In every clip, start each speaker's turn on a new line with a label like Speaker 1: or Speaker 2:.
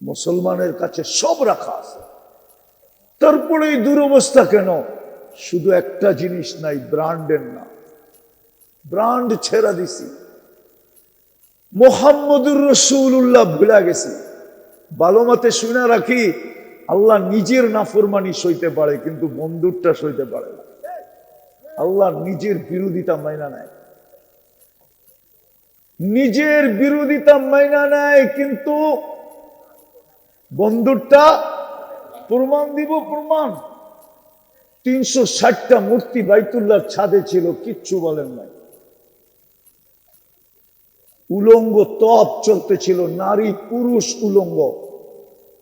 Speaker 1: মুসলমানের কাছে সব রাখা আছে, তারপরে এই দুরবস্থা কেন? শুধু একটা জিনিস নাই, ব্র্যান্ডের না, ব্র্যান্ড ছেড়া দিছি, মুহাম্মদুর রাসূলুল্লাহ ভুলা গেছি। ভালো মতে শুনে রাখি, আল্লাহ নিজের নাফরমানি সইতে পারে কিন্তু বন্ধুরটা সইতে পারে না। আল্লাহ নিজের বিরোধিতা মাইনা নেয়, নিজের বিরোধিতা মাইনা নেয়, কিন্তু বন্ধুরটা প্রমাণ দিব। প্রমাণ 360টা মূর্তি বাইতুল্লাহর ছাদে ছিল, কিচ্ছু বলেন নাই। উলঙ্গ তপ চলতেছিল, নারী পুরুষ উলঙ্গ,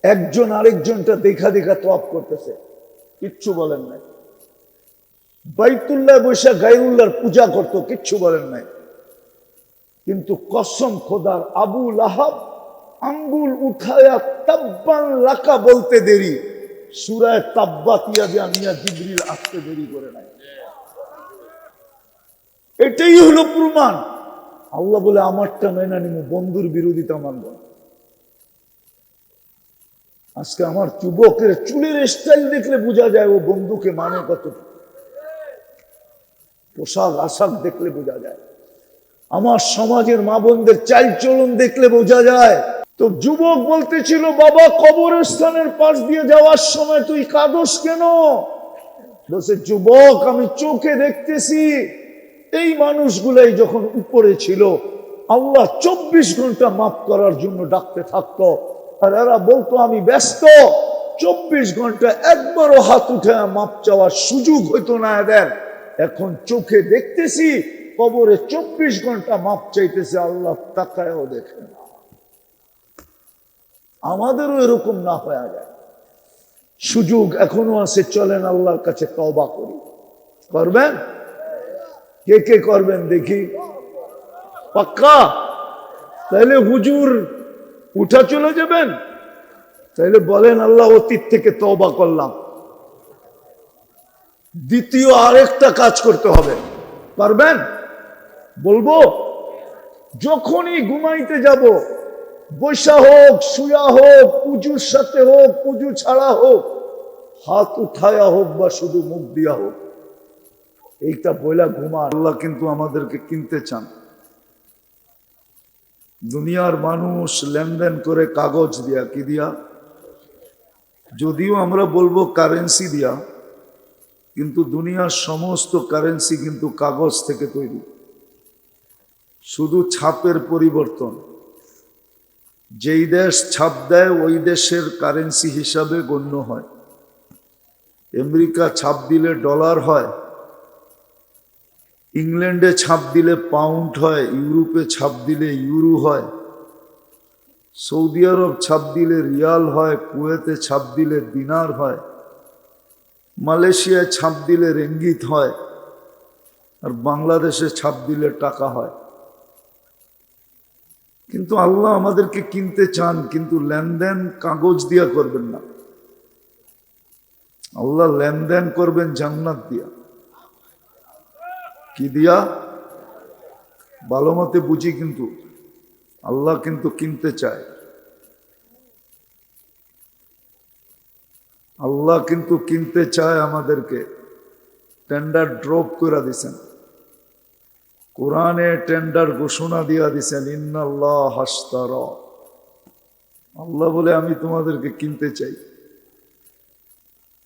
Speaker 1: একজন আরেকজনটা দেখা দেখা তপ করতেছে, কিচ্ছু বলেন নাই। বাইতুল্লাহ বৈশা গায়রুল্লাহর পূজা করত, কিচ্ছু বলেন নাই। কিন্তু কসম খোদার, আবু লাহাব আঙ্গুল উঠায়া তাব্বান লাকা বলতে দেরি, সূরা তাব্বাত ইয়াদা মিয়া জিবরিল আসতে দেরি করে নাই। এটাই হলো প্রমাণ। আল্লাহ বলে আমারটা মেনে নিব, বন্ধুর বিরোধিতা মানব। আজকে আমার যুবকের চুলের স্টাইল দেখলে বোঝা যায় ও বন্ধুকে মানে কত, পোশাক আশাক দেখলে বোঝা যায়, আমার সমাজের মা বোনদের চাল চলন দেখলে বোঝা যায়। তো যুবক বলতেছিল, বাবা কবরস্থানের পাশ দিয়ে যাওয়ার সময় তুই কাঁদস কেন? বলছে, যুবক আমি চোখে দেখতেছি এই মানুষগুলাই যখন উপরে ছিল আল্লাহ 24 ঘন্টা মাফ করার জন্য ডাকতে থাকতো, আর এরা বলতো আমি ব্যস্ত। 24 ঘন্টা একবারও হাত উঠে মাফ চাওয়ার সুযোগ হইতো না এদের। এখন চোখে দেখতেছি কবরে 24 ঘন্টা মাফ চাইতেছে, আল্লাহ তাকায়ও দেখে না। আমাদেরও এরকম না হয়ে যায়, সুযোগ এখনো আছে। চলেন আল্লাহর কাছে তওবা করি। করবেন? কে কে করবেন দেখি? পাক্কা? তাহলে হুজুর উঠা চলে যাবেন? তাহলে বলেন, আল্লাহ অতীত থেকে তওবা করলাম। দ্বিতীয় আরেকটা কাজ করতে হবে, পারবেন? বলবো, যখনই ঘুমাইতে যাব, বসা হোক শুয়া হোক, পুজুর সাথে হোক পুজু ছাড়া হোক, হাত উঠায়া হোক বা শুধু মুখ দিয়া হোক, এইটা বইলা ঘুমা। আল্লাহ কিন্তু আমাদেরকে কিনতে চান। দুনিয়ার মানুষ লেনদেন করে কাগজ দিয়া, কি দিয়া? যদিও আমরা বলবো কারেন্সি দিয়া, কিন্তু দুনিয়ার সমস্ত কারেন্সি কিন্তু কাগজ থেকে তৈরি, শুধু ছাপের পরিবর্তন। যেই দেশ ছাপ দেয় ওই দেশের কারেন্সি হিসাবে গণ্য হয়। আমেরিকা ছাপ দিলে ডলার হয়, ইংল্যান্ডে ছাপ দিলে পাউন্ড হয়, ইউরোপে ছাপ দিলে ইউরো হয়, সৌদি আরব ছাপ দিলে রিয়াল হয়, কুয়েতে ছাপ দিলে দিনার হয়, মালয়েশিয়ায় ছাপ দিলে রিঙ্গিত হয়, আর বাংলাদেশে ছাপ দিলে টাকা হয়। কিন্তু আল্লাহ আমাদেরকে কিনতে চান, কিন্তু লেনদেন কাগজ দিয়া করবেন না। আল্লাহ লেনদেন করবেন জান্নাত দিয়া। কি দিয়া? ভালো মতে বুঝি, কিন্তু আল্লাহ কিন্তু কিনতে চায়। আল্লাহ কিন্তু কিনতে চায় আমাদেরকে। টেন্ডার ড্রপ করে দিছেন, কোরআনে টেন্ডার ঘোষণা দিয়া দিছেন, ইন্নাল্লাহ হাশতারা। আল্লাহ বলে আমি তোমাদেরকে কিনতে চাই,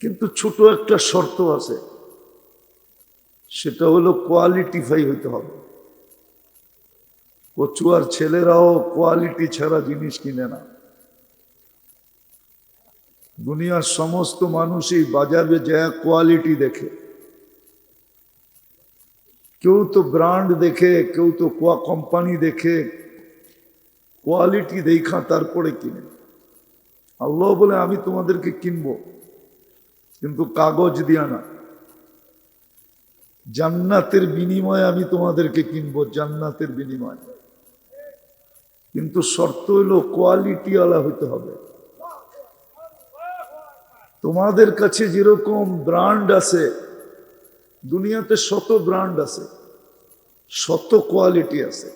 Speaker 1: কিন্তু ছোট একটা শর্ত আছে, সেটা হলো কোয়ালিটিফাই হইতে হবে। কচুয়ার ছেলেরাও কোয়ালিটি ছাড়া জিনিস কিনে না। দুনিয়ার সমস্ত মানুষই বাজারে যায় কোয়ালিটি দেখে, কেউ তো ব্র্যান্ড দেখে, কেউ তো কোম্পানি দেখে, কোয়ালিটি দেখা তারপরে কিনে। আল্লাহ বলে আমি তোমাদেরকে কিনবো, কিন্তু কাগজ দিয়া না, জান্নাতের বিনিময়ে আমি তোমাদেরকে কিনবো, জান্নাতের বিনিময়ে। কিন্তু শর্ত হলো কোয়ালিটি আলা হইতে হবে। তোমাদের কাছে যেরকম ব্র্যান্ড আছে, দুনিয়াতে শত ব্র্যান্ড আছে, শত কোয়ালিটি আছে।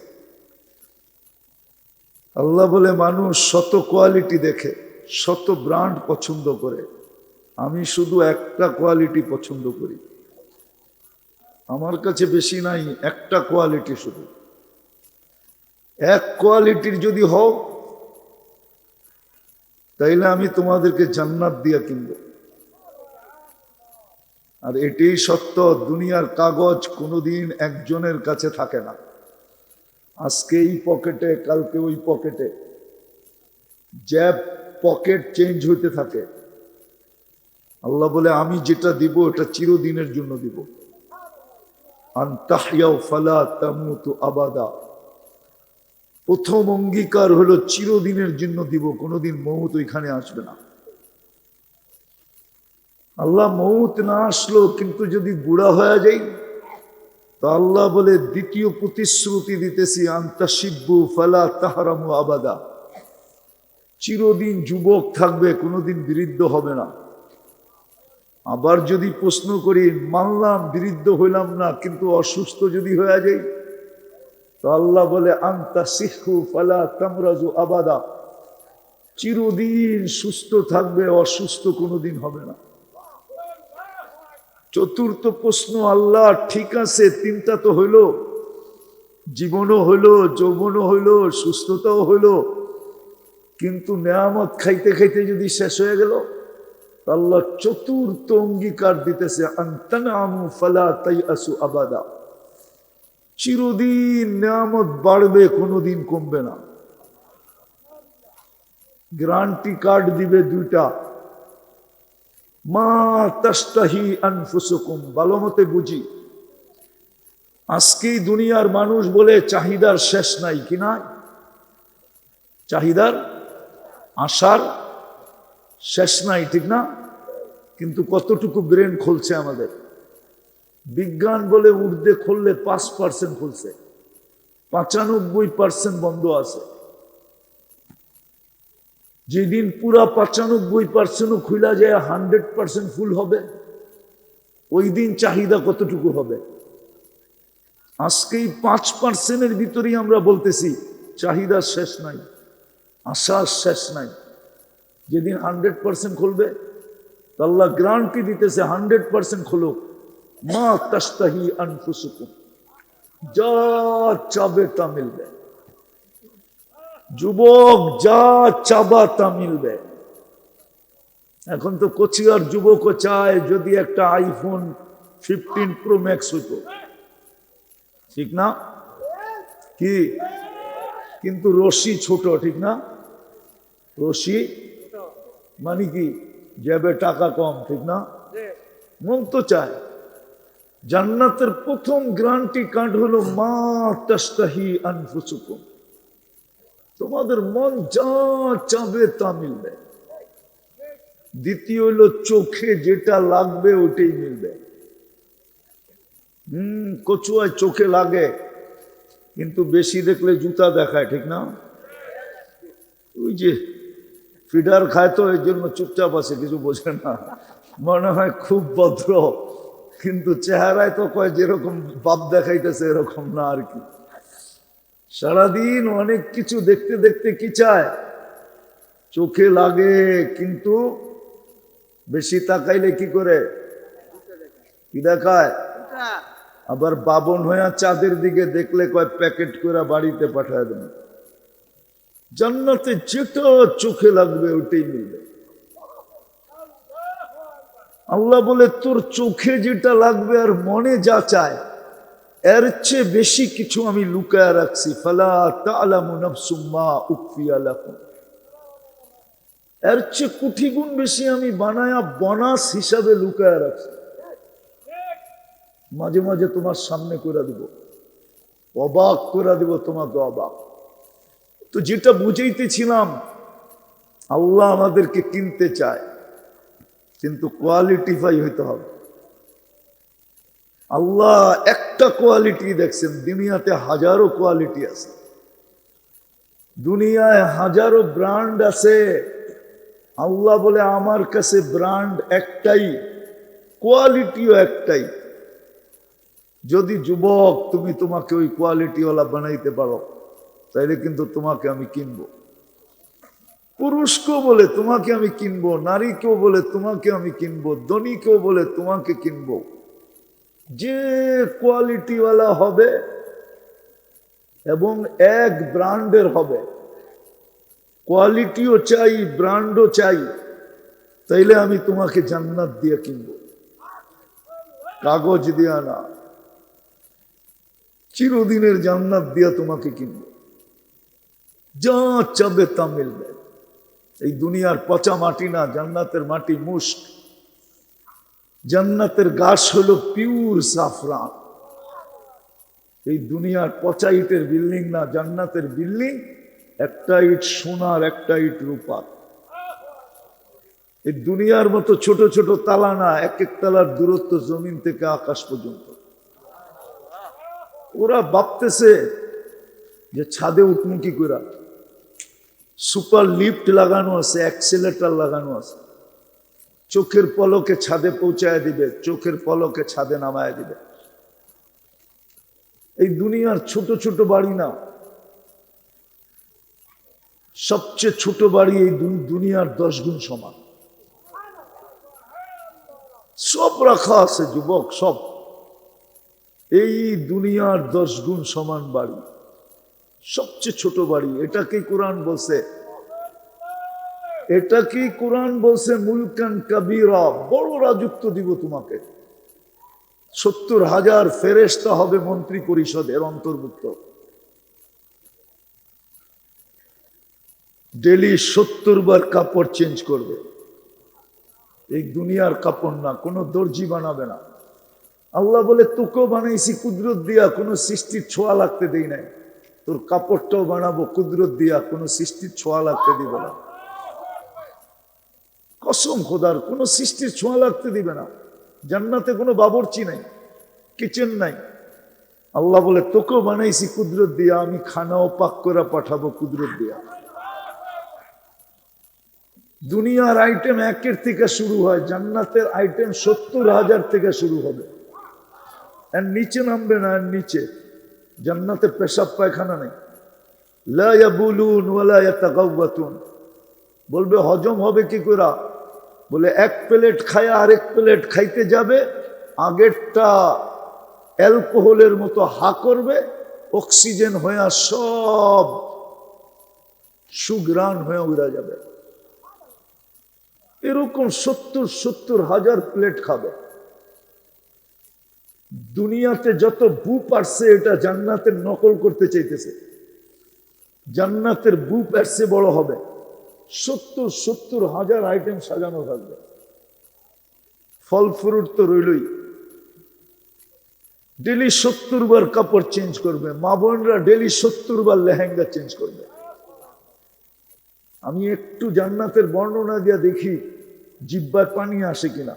Speaker 1: আল্লাহ বলে মানুষ শত কোয়ালিটি দেখে, শত ব্র্যান্ড পছন্দ করে, আমি শুধু একটা কোয়ালিটি পছন্দ করি। আমার কাছে বেশি নাই, একটা কোয়ালিটি শুধু। এক কোয়ালিটির যদি হও তাইলে আমি তোমাদেরকে জান্নাত দিয়া কিনব। আর এটাই সত্য, দুনিয়ার কাগজ কোনোদিন একজনের কাছে থাকে না। আজকে এই পকেটে, কালকে ওই পকেটে, জ্যাব পকেট চেঞ্জ হইতে থাকে। আল্লাহ বলে আমি যেটা দিব এটা চিরদিনের জন্য দিব। আন তাহইয়াও ফালা তামুতু আবাদা। প্রথম অঙ্গীকার হলো চিরদিনের জন্য দিব, কোনোদিন মউত ওইখানে আসবে না। আল্লাহ মউত না আসলো, কিন্তু যদি বুড়া হয়ে যাই তো আল্লাহ বলে দ্বিতীয় প্রতিশ্রুতি দিতেছি, আনতা শিব্বু ফালা তাহরামু আবাদা। চিরদিন যুবক থাকবে, কোনোদিন বৃদ্ধ হবে না। আবার যদি প্রশ্ন করি, মানলাম বৃদ্ধ হইলাম না, কিন্তু অসুস্থ যদি হয়ে যাই তো আল্লাহ বলে আনতা সিহু ফালা তামরাজু আবাদা। চিরদিন সুস্থ থাকবে, অসুস্থ কোনোদিন হবে না। চতুর্থ প্রশ্ন, আল্লাহ ঠিক আছে তিনটা তো হইলো, জীবনও হইলো, যৌবনও হইলো, সুস্থতাও হইলো, কিন্তু নেয়ামত খাইতে খাইতে যদি শেষ হয়ে গেল, আল্লাহ চতুর্থ অঙ্গীকার দিতেছে, আনতানামু ফালা তাইআসু আবাদা। চিরদিন নেয়ামত বাড়বে, কোনোদিন কমবে না। গ্যারান্টি কার্ড দিবে দুইটা, মা তাশতাহি আনফুসুকুম। ভালো মতে বুঝি, আজকেই দুনিয়ার মানুষ বলে চাহিদার শেষ নাই, কি নাই? চাহিদার আশার শেষ নাই, ঠিক না? কিন্তু কতটুকু ব্রেন খুলছে আমাদের? বিজ্ঞান বলে উর্দে খুললে 5% খুলছে, 95% বন্ধ আছে। যেদিন পুরা 95% খুলা যায় 100% ফুল হবে, ওই দিন চাহিদা কতটুকু হবে? আজকেই 5%-এর ভিতরেই আমরা বলতেছি চাহিদা শেষ নাই, আশার শেষ নাই। যেদিন 100% খুলবে, আল্লাহ গ্যারান্টি দিতেছে 100% খুলুক। মা তাশতাহি আনফুসুকুম, যা চাবে তা মিলবে। যুবক যা চাবা তা মিলবে। এখন তো কোচিয়ার যুবকও চায় যদি একটা আইফোন 15 প্রো ম্যাক্স হইতো, ঠিক না? কি কিন্তু রশি ছোট, ঠিক না? রশি মানে কি, যাবে টাকা কম, ঠিক না? মন তো চায়। জান্নাতের প্রথম গ্যারান্টি কার্ড হলো মা তাশতাহি আনফুসুকুম, তোমাদের মন যা চাবে তা মিলবে। দ্বিতীয় হলো চোখে যেটা লাগবে ওটাই মিলবে। কচুয়ায় চোখে লাগে, কিন্তু বেশি দেখলে জুতা দেখায়, ঠিক না? ওই যে ফিডার খায় তো এই জন্য চুপচাপ আছে, কিছু বোঝে না, মনে হয় খুব ভদ্র, কিন্তু চেহারায় তো কয় যেরকম বাপ দেখাইতেছে এরকম না আর কি। সারাদিন অনেক কিছু দেখতে দেখতে কি চায়, চোখে লাগে, কিন্তু বেশি তাকাইলে কি করে, কি দেখায়? আবার বাবন হইয়া চাঁদের দিকে দেখলে কয় প্যাকেট করে বাড়িতে পাঠায় দেন। জান্নাতে যেটা চোখে লাগবে ওটাই মিলবে। আল্লাহ বলে তোর চোখে যেটা লাগবে আর মনে যা চায়, এর চেয়ে বেশি কিছু আমি লুকায় রাখছি। ফালা তা'লামু নাফসুম মা উখফিয়া লাকুম, এর চেয়ে কোটি গুণ বেশি আমি বানায়া বোনাস হিসাবে লুকায় রাখছি। মাঝে মাঝে তোমার সামনে করে দিব, অবাক করে দিব তোমাকে, অবাক। তো যেটা বুঝাইতেছিলাম, আল্লাহ আমাদেরকে কিনতে চায়, কিন্তু কোয়ালিটিফাই হইতে হবে। আল্লাহ একটা কোয়ালিটি দেখছেন, দুনিয়াতে হাজারো কোয়ালিটি আছে, দুনিয়ায় হাজারো ব্র্যান্ড আছে। আল্লাহ বলে আমার কাছে ব্র্যান্ড একটাই, কোয়ালিটিও একটাই। যদি যুবক তুমি তোমাকে ওই কোয়ালিটিওয়ালা বানাইতে পারো, তাইলে কিন্তু তোমাকে আমি কিনবো। পুরুষকেও বলে তোমাকে আমি কিনবো, নারীকেও বলে তোমাকে আমি কিনবো, ধনীকেও বলে তোমাকে কিনবো। যে কোয়ালিটিওয়ালা হবে এবং এক ব্র্যান্ডের হবে, কোয়ালিটিও চাই ব্র্যান্ডও চাই, তাইলে আমি তোমাকে জান্নাত দিয়ে কিনবো, কাগজ দিয়া না, চিরদিনের জান্নাত দিয়া তোমাকে কিনবো। যা চাবে তা মিলবে। এই দুনিয়ার পচা মাটি না, জান্নাতের মাটি মুস্ক। জান্নাতের গাছ হলো পিওর সাফরান। এই দুনিয়ার পচা ইটের বিল্ডিং না, জান্নাতের বিল্ডিং একটা ইট সোনার, একটা ইট রূপার। এই দুনিয়ার মতো ছোট ছোট তালা না, এক এক তালার দূরত্ব জমিন থেকে আকাশ পর্যন্ত। ওরা ভাবতেছে যে ছাদে উঠমু কি করে, সুপার লিফট লাগানো আছে, অ্যাক্সিলেটর লাগানো আছে, চোখের পলকে ছাদে পৌঁছায় দিবে, চোখের পলকে ছাদে নামায় দিবে। এই দুনিয়ার ছোট ছোট বাড়ি না, সবচেয়ে ছোট বাড়ি এই দুনিয়ার 10 গুণ সমান। সব রাখা আছে যুবক, সব এই দুনিয়ার 10 গুণ সমান বাড়ি, সবচেয়ে ছোট বাড়ি। এটাকেই কোরআন বলছে, এটাকেই কোরআন বলছে মুলকান কাবীরা, বড় রাজত্ব দিব তোমাকে। 70,000 ফেরেশতা হবে মন্ত্রী পরিষদের অন্তর্ভুক্ত। ডেলি 70 বার কাপড় চেঞ্জ করবে। এই দুনিয়ার কাপড় না, কোনো দর্জি বানাবে না। আল্লাহ বলে তোকেও বানাইছি কুদরত দিয়া, কোনো সৃষ্টির ছোঁয়া লাগতে দেই নাই। তোর কাপড়টাও বানাবো কুদরত দিয়া, কোনো সৃষ্টির ছোঁয়া লাগতে দিব না। কসম খোদার, কোনো সৃষ্টির ছোঁয়া লাগতে দিবে না। জান্নাতে কোনো বাবুর্চি নাই, কিচেন নাই। আল্লাহ বলে তোকেও বানাইছি কুদরত দিয়া, আমি খানাও পাক করে পাঠাবো কুদরত দিয়া। দুনিয়ার আইটেম 1 থেকে শুরু হয়, জান্নাতের আইটেম 70,000 থেকে শুরু হবে। এর নিচে নামবে না, এর নিচে। জান্নাতে পেশাব পায়খানা নেই। লা ইয়াবুলুন ওয়ালা ইয়াতাগাওয়াতুন। বলবে হজম হবে কি করে? বলে 1 প্লেট খায় আরেক প্লেট খাইতে যাবে, আগেরটা অ্যালকোহলের মতো হা করবে, অক্সিজেন হয়ে সব সুগ্রাণ হয়ে উড়া যাবে। এরকম 70,000 প্লেট খাবে। দুনিয়াতে যত বুপ আসছে, এটা জান্নাতের নকল করতে চাইতেছে। জান্নাতের বুপ আসছে বড় হবে, 70,000 আইটেম সাজানো থাকবে। ফল ফ্রুট তো রইলই। ডেলি 70 বার কাপড় চেঞ্জ করবে। মা বোনরা ডেলি 70 বার লেহেঙ্গা চেঞ্জ করবে। আমি একটু জান্নাতের বর্ণনা দিয়া দেখি জিহ্বায় পানি আসে কিনা,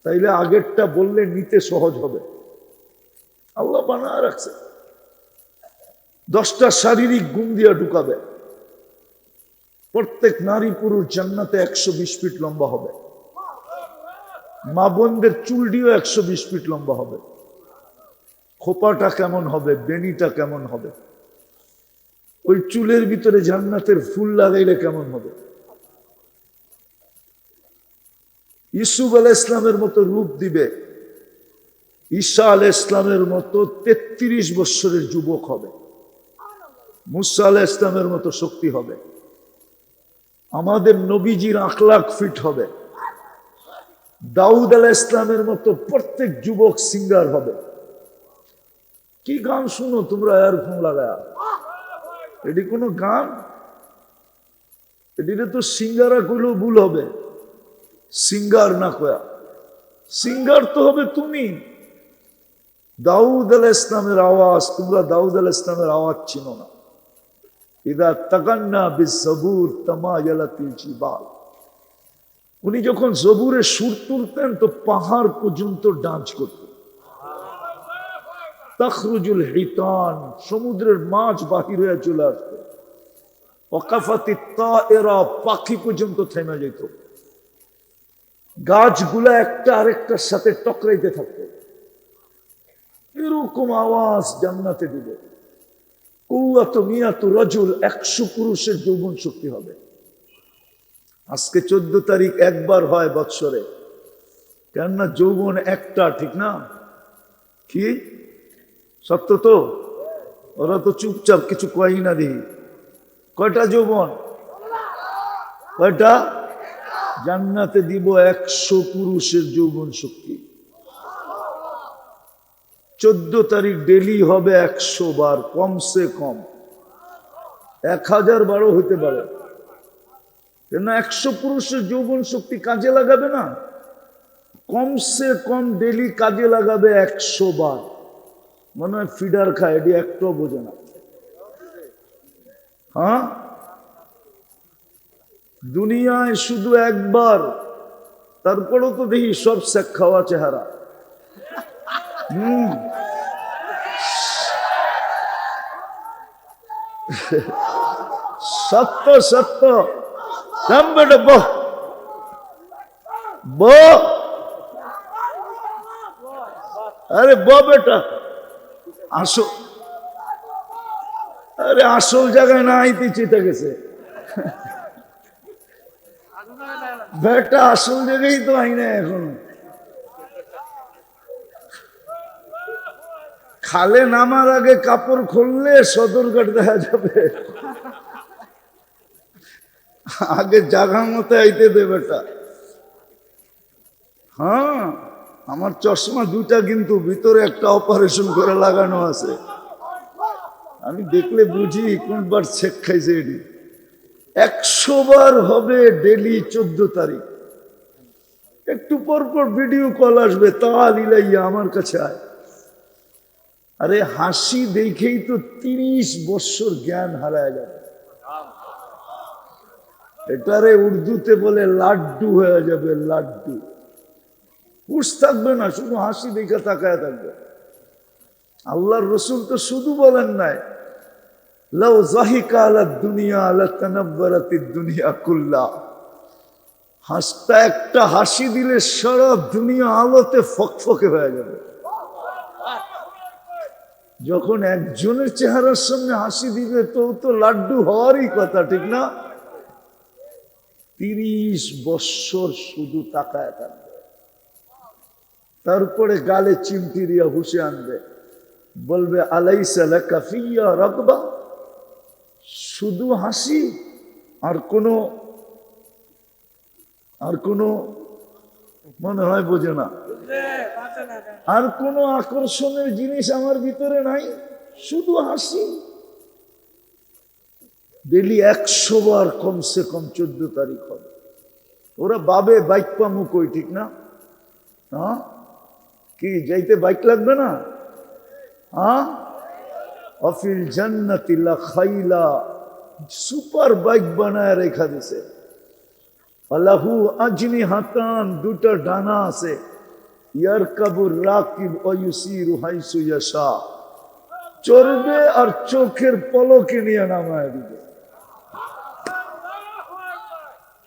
Speaker 1: তাইলে আগেরটা বললে নিতে সহজ হবে। আল্লাহ বানায় রাখছে। 10টা শারীরিক গুণ দিয়া ঢুকাবে। প্রত্যেক নারী পুরুষ জান্নাতে 120 ফিট লম্বা হবে। মা বোনদের চুলটিও 120 ফিট লম্বা হবে। খোপাটা কেমন হবে, বেনিটা কেমন হবে, ওই চুলের ভিতরে জান্নাতের ফুল লাগাইলে কেমন হবে। ইউসুফ আলাইহিস ইসলামের মতো রূপ দিবে। ঈসা আলাইহিস ইসলামের মতো 33 বছরের যুবক হবে। মুসা আলাইহিস ইসলামের মতো শক্তি হবে। আমাদের নবীজির 8 লাখ ফিট হবে। দাউদ আলাইহিস ইসলামের মতো প্রত্যেক যুবক সিঙ্গার হবে। কি গান শুনো তোমরা ইয়ারফোন লাগায়া? এটি কোনো গান? এটিতে তো সিঙ্গারা কইলেও ভুল হবে। সিঙ্গার না কয়া, সিঙ্গার তো হবে তুমি। দাউদ আলাইহিস ইসলামের আওয়াজ, তোমরা দাউদ আলাইহিস ইসলামের আওয়াজ চিনো না। ইদা তাগান্না বিজবুর তামায়ালাতিল জিবাল। উনি যখন জবুরে সুর তুলতেন তো পাহাড় পর্যন্ত ডান্স করতেন। তাখরুজুল হিতান, সমুদ্রের মাছ বাহির হয়ে চলে আসতো। ওয়াকাফাতি তায়রা, পাখি পর্যন্ত থেমে যেত। গাছগুলা একটা আরেকটার সাথে টকরাইতে থাকতো। এরকম আওয়াজ জান্নাতে দিবে। কুওয়াতু মিয়াতু রাজুল, 100 পুরুষের যৌবন শক্তি হবে। আজকে 14 তারিখ একবার হয় বৎসরে, কেননা যৌবন একটা, ঠিক না? কি সত্য তো? ওরা তো চুপচাপ কিছু কয়ই না দেখি। কয়টা যৌবন? কয়টা? জান্নাতে দিব 100 পুরুষের যৌবন শক্তি। 14 তারিখ ডেলি হবে 100 বার, কমসে কম 1000 বারও হইতে পারে। কেন 100 পুরুষের যৌবন শক্তি কাজে লাগাবে না? কমসে কম ডেলি কাজে লাগাবে 100 বার। মনে হয় ফিডার খায়, এটি একটাও বোঝে না। হ্যাঁ, দুনিয়ায় শুধু একবার, তারপরেও তো দেখি সব শেখ খাওয়া চেহারা। সত্য সত্য। বেটা আরে বেটা আসো, আরে আসল জায়গায় না আইতে চেতে গেছে বেটা, আসল জায়গায় তো আই না এখনো। খালে নামার আগে কাপড় খুললে সদরঘাট দেখা যাবে। আগে জাগা মতো আইতে দে বেটা। হ্যাঁ, আমার চশমা দুটা, কিন্তু ভিতরে একটা অপারেশন করে লাগানো আছে। আমি দেখলে বুঝি কোনবার ছেক খাইছে। এটি 100 বার হবে ডেলি 14 তারিখ। একটু পর পর ভিডিও কল আসবে, তা লিলাইয়া আমার কাছে আয়। আরে হাসি দেখেই তো 30 বছর জ্ঞান হারায় যাবে। এটারে উর্দুতে বলে লাড্ডু হয়ে যাবে, লাড্ডু। হুশ থাকবে না, শুধু হাসি দেখে তাকায় থাকবে। আল্লাহর রসুল তো শুধু বলেন নাই, লাউ যাহিকা আলা দুনিয়া লাতানাব্বারাতিদ দুনিয়া কুল্লা। হাসটা একটা হাসি দিলে সারা দুনিয়া আলোতে ফকফকে হয়ে যাবে। যখন একজনের চেহারার সামনে হাসি দিবে তো লাড্ডু হওয়ারই কথা, ঠিক না? 30 বছর শুধু তাকায় থাকবে, তারপরে গালে চিমটি দিয়া হুসে আনবে, বলবে আলাইসা লাকা ফিয়া রাগবা। শুধু হাসি, আর কোনো মনে হয় বোঝে না, আর কোনো আকর্ষণের জিনিস আমার ভিতরে নাই, শুধু হাসি। ডেলি 100 বার কমসে কম 14 তারিখ হবে। ওরা বাবে বাইক পামু কই, ঠিক না? হ্যাঁ, কি যাইতে বাইক লাগবে না? হ্যাঁ, অফিল জান্নাতি লা খাইলা, সুপার বাইক বানায় রেখা দিছে। আলাহু আজনিহাতান, দুটা ডানা আছে। ইয়ারকাবুর রাকিব ওয়া ইউসিরু হাইসু ইয়াশা, চড়বে আর চোখের পলকে নিয়ে নামায় দিবে।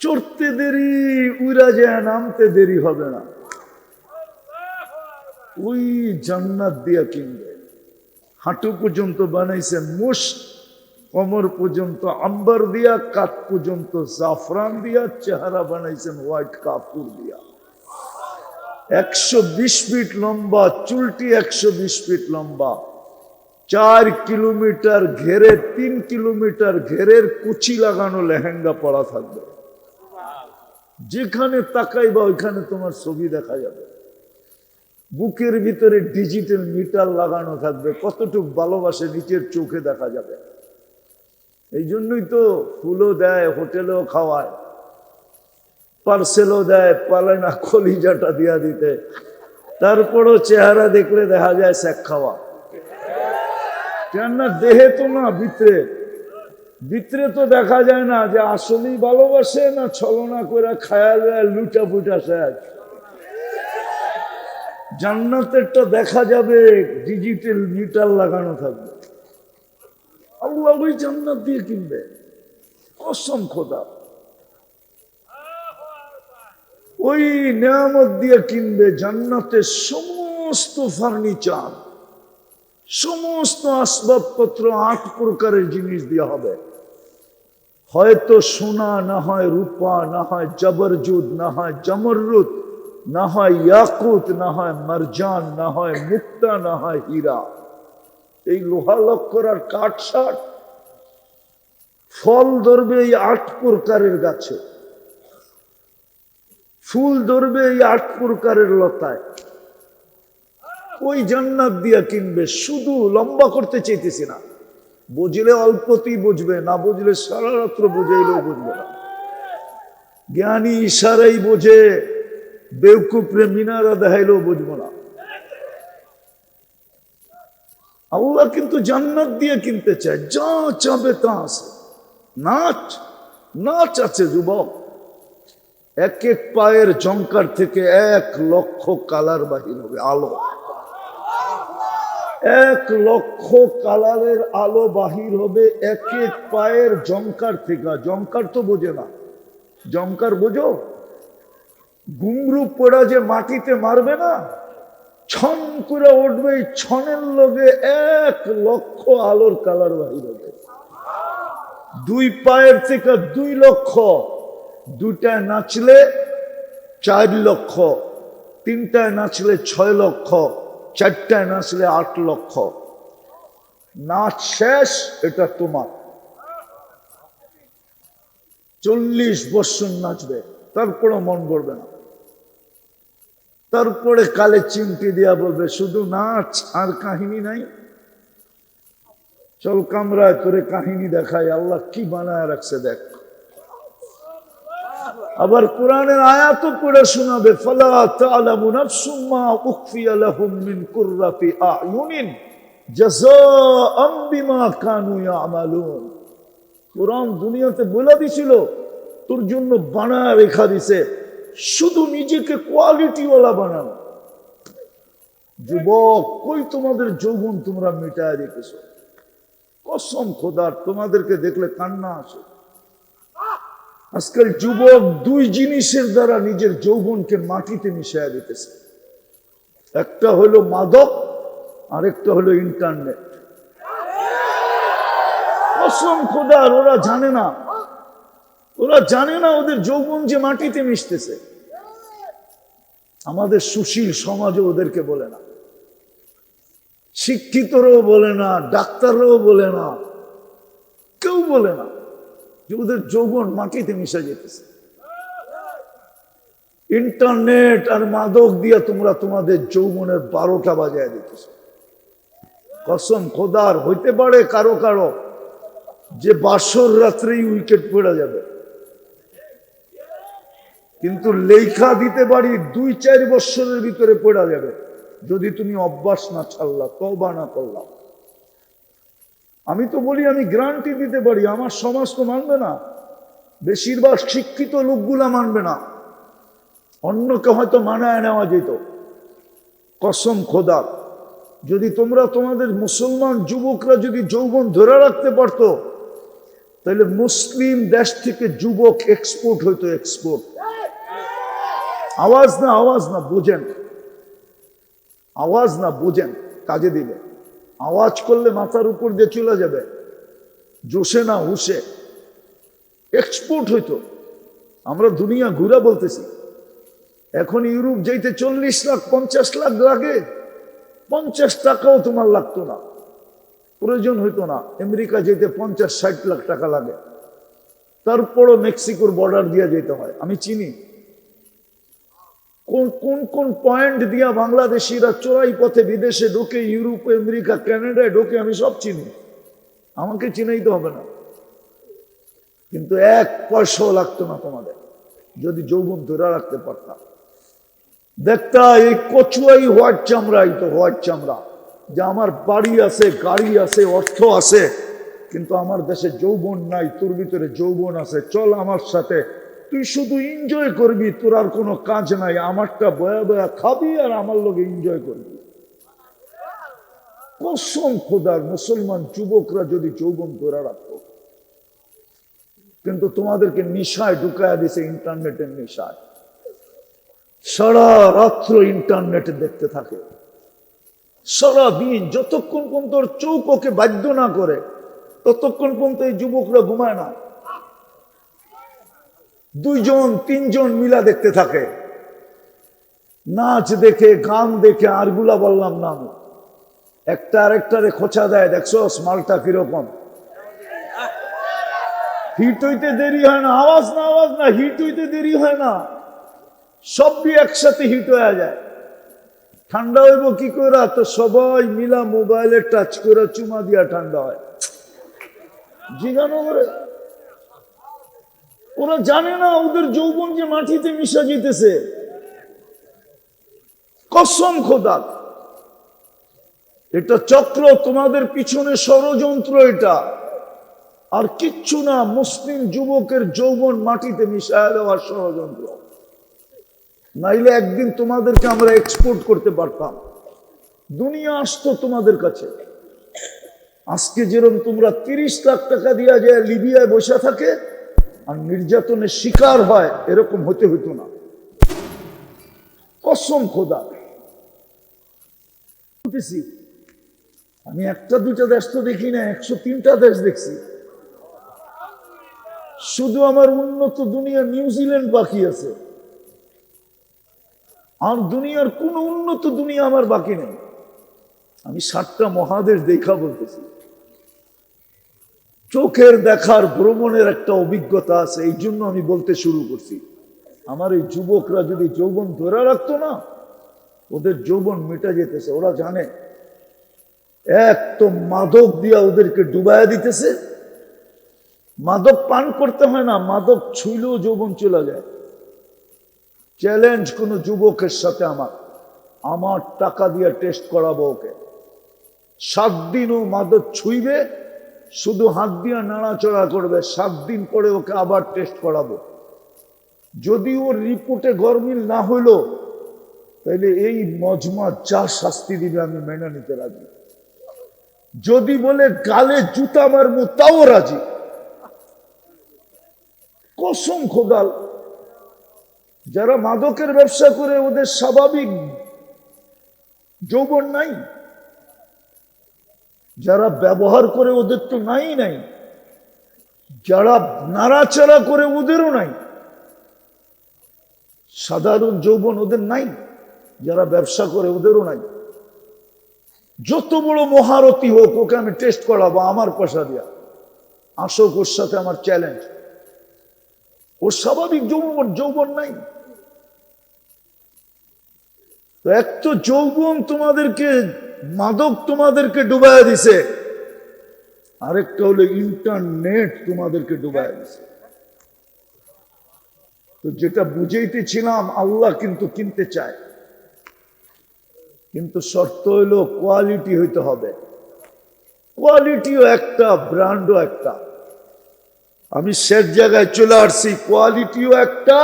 Speaker 1: চড়তে দেরি, উড়া যায়, নামতে দেরি হবে না। ওই জান্নাত দিয়া কিনবে। হাঁটু পর্যন্ত বানাইছেন মুশ, কোমর পর্যন্ত আম্বার দিয়া, কাত পর্যন্ত জাফরান দিয়া, চেহারা বানাইছেন হোয়াইট কাপড় দিয়া। 120 ফিট লম্বা, চুলটি 120 ফিট লম্বা, 4 কিলোমিটার ঘেরে, 3 কিলোমিটার ঘেরের কুচি লাগানো লেহেঙ্গা পরা থাকবে। যেখানে তাকাইবা ওইখানে তোমার ছবি দেখা যাবে। বুকের ভিতরে ডিজিটাল মিটার লাগানো থাকবে, কতটুকু ভালোবাসে নিচের চোখে দেখা যাবে। এই জন্যই তো ফুলও দেয়, হোটেলেও খাওয়ায়, পার্সেলও দেয়, পালে না কলিজাটা দিয়া দিতে। তারপরও চেহারা দেখলে দেখা যায় শেখ খাওয়া। কেননা দেহে তো না, ভিতরে তো দেখা যায় না যে আসলেই ভালোবাসে না ছলনা করে খায়াল লুটা ফুটা শেখ। জান্নাতেরটা দেখা যাবে, ডিজিটাল মিটার লাগানো থাকবে। আল্লাহ ওই জান্নাত দিয়ে কিনবে, কসম খোদা। ওই নিয়ামত দিয়ে কিনবে। জান্নাতের সমস্ত ফার্নিচার, সমস্ত আসবাবপত্র 8 প্রকারের জিনিস দেওয়া হবে। হয়তো সোনা, না হয় রূপা, না হয় জবরজুদ, না হয় জমরুদ, না হয় ইয়াকুত, না হয় মারজান, না হয় মুক্তা, না হয় হীরা। এই লোহা লক্কর আর কাঠ সাট ফল ধরবে এই 8 প্রকারের গাছে, ফুল ধরবে এই 8 প্রকারের লতায়। ওই জান্নাত দিয়া কিনবে। শুধু লম্বা করতে চাইতেছি না, বুঝলে অল্পতেই বুঝবে, না বুঝলে সারা রাত্র বুঝাইলেও বুঝবে না। জ্ঞানী ইশারাই বোঝে, বেউকুফরে মিনারা দেখাইলেও বুঝবো না। আল্লাহ কিন্তু জান্নাত দিয়ে কিনতে চায়, যা চাবে তা আছে। নাচ নাচ আছে যুবক। এক এক পায়ের জঙ্কার থেকে 1 লক্ষ কালার বাহির হবে, আলো। 1 লক্ষ কালারের আলো বাহির হবে এক এক পায়ের জঙ্কার থেকে। জঙ্কার তো বোঝে না, জঙ্কার বোঝো? ঘুমরু পড়া যে মাটিতে মারবে না, ছন করে উঠবে, এই ছনের লগে 1 লক্ষ আলোর কালার বাহির হবে। 2 পায়ের থেকে 2 লক্ষ, 2টায় নাচলে 4 লক্ষ, 3টায় নাচলে 6 লক্ষ, 4টায় নাচলে 8 লক্ষ। নাচ শেষ, এটা তোমার। 40 বছর নাচবে, তারপরে মন ভরবে না। তারপরে কালে চিমটি দিয়া বলবে শুধু নাচ, আর কাহিনী নাই। চল কামরায় তোরে কাহিনী দেখাই, আল্লাহ কি বানায় রাখছে দেখ। আবার কোরআনের আয়াতও পড়ে শোনাবে, ফালা তা'লামু নাফসুম মা উখফিয়া লাহুম মিন কুররাতি আ'য়ুনিন জাযাআম বিমা কানু ইয়া'মালুন। কোরআন দুনিয়াতে বলে দিছিল, তোর জন্য বানায় রেখা দিছে, শুধু নিজেকে কোয়ালিটিওয়ালা বানানো। যুবক, কই তোমাদের যৌবন তোমরা মিটায় রেখেছো? কসম খোদার, তোমাদেরকে দেখলে কান্না আসে। আজকাল যুবক 2 জিনিসের দ্বারা নিজের যৌবনকে মাটিতে মিশিয়ে দিতেছে। একটা হলো মাদক, আরেকটা হলো ইন্টারনেট। কসম খোদার, ওরা জানে না, ওরা জানে না ওদের যৌবন যে মাটিতে মিশতেছে। আমাদের সুশীল সমাজও ওদেরকে বলে না, শিক্ষিতরাও বলে না, ডাক্তাররাও বলে না, কেউ বলে না যে ওদের যৌবন মাটিতে মিশে যেতেছে। ইন্টারনেট আর মাদক দিয়ে তোমরা তোমাদের যৌবনের 12টা বাজায় দিতেছ। কসম খোদার, হইতে পারে কারো কারো যে বাসর রাত্রেই উইকেট পড়ে যাবে, কিন্তু লেখা দিতে পারি 2-4 বছরের ভিতরে পড়া যাবে, যদি তুমি অভ্যাস না ছাড়লা, তওবা না করলা। আমি তো বলি, আমি গ্যারান্টি দিতে পারি, আমার সমাজ তো মানবে না, বেশিরভাগ শিক্ষিত লোকগুলা মানবে না, অন্যকে হয়তো মানায় নেওয়া যেত। কসম খোদা, যদি তোমরা তোমাদের মুসলমান যুবকরা যদি যৌবন ধরে রাখতে পারতো, তাহলে মুসলিম দেশ থেকে যুবক এক্সপোর্ট হইতো, এক্সপোর্ট। আওয়াজ না, আওয়াজ না, বুঝেন, আওয়াজ না, বুঝেন, কাজে দিবে। আওয়াজ করলে মাথার উপর দিয়ে চলে যাবে, জোশে না হুশে এক্সপোর্ট হইতো। আমরা দুনিয়া ঘুরা বলতেছি। এখন ইউরোপ যাইতে 40 লাখ 50 লাখ লাগে, 50 টাকাও তোমার লাগতো না, প্রয়োজন হইতো না। আমেরিকা যেতে 50-60 লাখ টাকা লাগে, তারপরও মেক্সিকোর বর্ডার দিয়ে যেতে হয়। আমি চিনি কোন কোন পয়েন্ট দিয়া বাংলাদেশিরা চোরাই পথে বিদেশে ঢোকে, ইউরোপ, আমেরিকা, কানাডায় ঢোকে, আমি সব চিনি। আমাকে চিনাইতে হবে না, কিন্তু 1 পয়সাও লাগতো না তোমাদের যদি যৌবন ধরে রাখতে পারতাম। দেখতা এই কচুয়াই হোয়াইট চামড়া, এই তো হোয়াইট চামড়া, যে আমার বাড়ি আছে, গাড়ি আছে, অর্থ আছে, কিন্তু আমার দেশে যৌবন নাই। তোর ভিতরে যৌবন আছে, চল আমার সাথে, তুই শুধু এনজয় করবি, তোর আর কোনো কাজ নাই, আমারটা বয়া বয়া খাবি আর আমার লোকে এনজয় করবি। কসম খোদার, মুসলমান যুবকরা যদি যৌবন ধরে রাখতো, কিন্তু তোমাদেরকে নিশায় ঢুকায়া দিছে, ইন্টারনেটের নিশায়। সারা রাত্র ইন্টারনেট দেখতে থাকে, সারা দিন, যতক্ষণ পর্যন্ত চোখ ওকে বাধ্য না করে ততক্ষণ পর্যন্ত এই যুবকরা ঘুমায় না। দুইজন তিনজন মিলা দেখতে থাকে, নাচ দেখে গান দেখে, আরগুলা বললাম না আমি, একটা আরেকটারে খোঁচা দেয়, দেখছো মালটা কিরকম। হিট হইতে দেরি হয় না, আওয়াজ না হিট হইতে দেরি হয় না, সবই একসাথে হিট হয়ে যায়। ঠান্ডা হইব কি করে? তো সবাই মিলা মোবাইলে টাচ করে চুমা দিয়া ঠান্ডা হয়। জিজ্ঞানো করে, ওরা জানে না ওদের যৌবন যে মাটিতে মিশা যেতেছে। কসম খোদার, এটা চক্র, তোমাদের পিছনে ষড়যন্ত্র এটা, আর কিচ্ছু না। মুসলিম যুবকের যৌবন মাটিতে মিশায় দেওয়ার ষড়যন্ত্র। নাইলে একদিন তোমাদেরকে আমরা এক্সপোর্ট করতে পারতাম, দুনিয়া আসতো তোমাদের কাছে। আজকে যেরকম তোমরা 30 লাখ টাকা দিয়া যায় লিবিয়ায় বসে থাকে আর নির্যাতনের শিকার হয়, এরকম হতে হতো না। কসম খোদা, আমি একটা দুইটা দেশ তো দেখি না, 103টা দেশ দেখছি। শুধু আমার উন্নত দুনিয়া নিউজিল্যান্ড বাকি আছে, আর দুনিয়ার কোন উন্নত দুনিয়া আমার বাকি নেই। আমি 7টা মহাদেশ দেখা বলতেছি। চোখের দেখার ভ্রমণের একটা অভিজ্ঞতা আছে, এই জন্য আমি বলতে শুরু করছি। আমার এই যুবকরা যদি যৌবন ধরে রাখতো না, ওদের যৌবন মিটা যেতেছে। ওরা জানে এক তো মাদক দিয়া ওদেরকে ডুবাইয়া দিতেছে। মাদক পান করতে হয় না, মাদক ছুইলেও যৌবন চলে যায়। চ্যালেঞ্জ কোন যুবকের সাথে আমার টাকা দিয়ে টেস্ট করাবো ওকে। 7 দিন ও মাদক ছুঁইবে, শুধু হাত দিয়ে নাড়াচড়া করবে। 7 দিন পরে ওকে আবার টেস্ট করাবো। যদি ওর রিপোর্টে গরমিল না হইলো, তাহলে এই মজমা যা শাস্তি দিবে আমি মেনে নিতে রাজি। যদি বলে গালে জুতা মারবো, তাও রাজি। কসম খোদাল, যারা মাদকের ব্যবসা করে ওদের স্বাভাবিক যৌবন নাই, যারা ব্যবহার করে ওদের তো নাই, যারা নাড়াচাড়া করে ওদেরও নাই। সাধারণ যৌবন ওদের নাই, যারা ব্যবসা করে ওদেরও নাই। যত বড় মহারথী হোক, ওকে আমি টেস্ট করাবো আমার পয়সা দিয়া। আসুক, ওর সাথে আমার চ্যালেঞ্জ। ওর স্বাভাবিক যৌবন নাই। তো এক তো যৌবন তোমাদেরকে, মাদক তোমাদেরকে ডুবাইয়া দিছে, আরেকটা হলো ইন্টারনেট তোমাদেরকে ডুবাইয়া দিছে। তো যেটা বুঝাইতেছিলাম, আল্লাহ কিন্তু কিনতে চায়, কিন্তু শর্ত হইলো কোয়ালিটি হইতে হবে। কোয়ালিটিও একটা, ব্র্যান্ডও একটা। আমি শেষ জায়গায় চলে আসছি, কোয়ালিটিও একটা,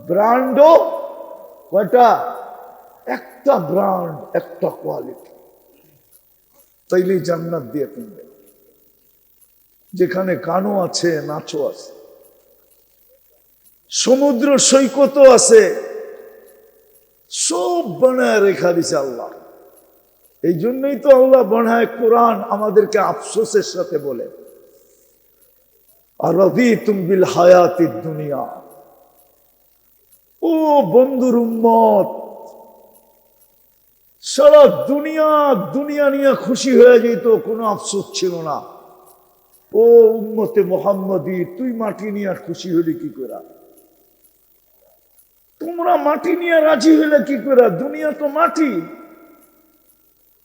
Speaker 1: ব্র্যান্ডও কয়টা? একটা ব্র্যান্ড, একটা কোয়ালিটি। তাইলেই জান্নাত দিয়ে কিনবে, যেখানে গানও আছে, নাচও আছে, সমুদ্র সৈকতও আছে, সব বানায় রেখা দিছে আল্লাহ। এই জন্যই তো আল্লাহ বানায় কোরআন আমাদেরকে আফসোসের সাথে বলে, আরাদিতুম বিল হায়াতিদ দুনিয়া। ও বন্ধুর উম্মত, সারা দুনিয়া নিয়ে খুশি হয়ে যেত, কোনো আফসোস ছিল না। ও উম্মতে মুহাম্মদী, তুই মাটি নিয়ে খুশি হলি কি করে? তোমরা মাটি নিয়ে রাজি হইলে কি করে? দুনিয়া তো মাটি,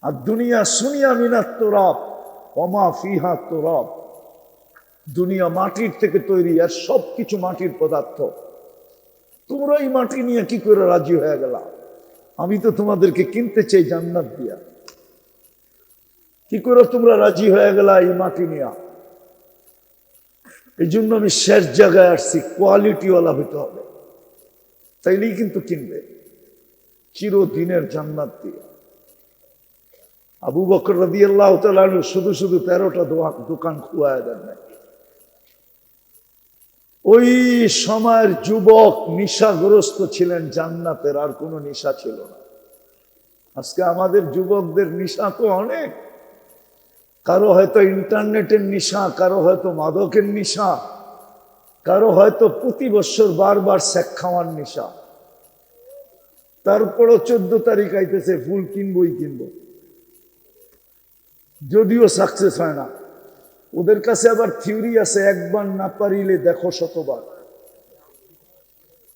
Speaker 1: আর দুনিয়া সুনিয়া মিনাত তুরাব ওমা ফিহা তুরাব। দুনিয়া মাটির থেকে তৈরি, আর সবকিছু মাটির পদার্থ। তোমরা এই মাটি নিয়ে কি করে রাজি হয়ে গেলা? আমি তো তোমাদেরকে কিনতে চাই জান্নাত দিয়া, কি করে তোমরা রাজি হয়ে গেলা এই মাটি নিয়ে? এই জন্য আমি শেষ জায়গায় আসছি, কোয়ালিটিওয়ালা হইতে হবে, তাইলেই কিন্তু কিনবে চিরদিনের জান্নাত দিয়ে। আবু বকর রাদিয়াল্লাহু তাআলা শুধু 13টা দোকান খুয়ায় দেন নাই। ওই সময়ের যুবক নিশাগ্রস্ত ছিলেন জান্নাতের, আর কোনো নিশা ছিল না। আজকে আমাদের যুবকদের নিশা তো অনেক, কারো হয়তো ইন্টারনেটের নিশা, কারো হয়তো মাদকের নিশা, কারো হয়তো প্রতি বছর বারবার শেখ খাওয়ার নেশা, তারপরও 14 তারিখ আইতেছে ফুল কিনবই কিনবো, যদিও সাকসেস হয় না। ওদের কাছে আবার থিওরি আছে, একবার না পারিলে দেখো শতবার।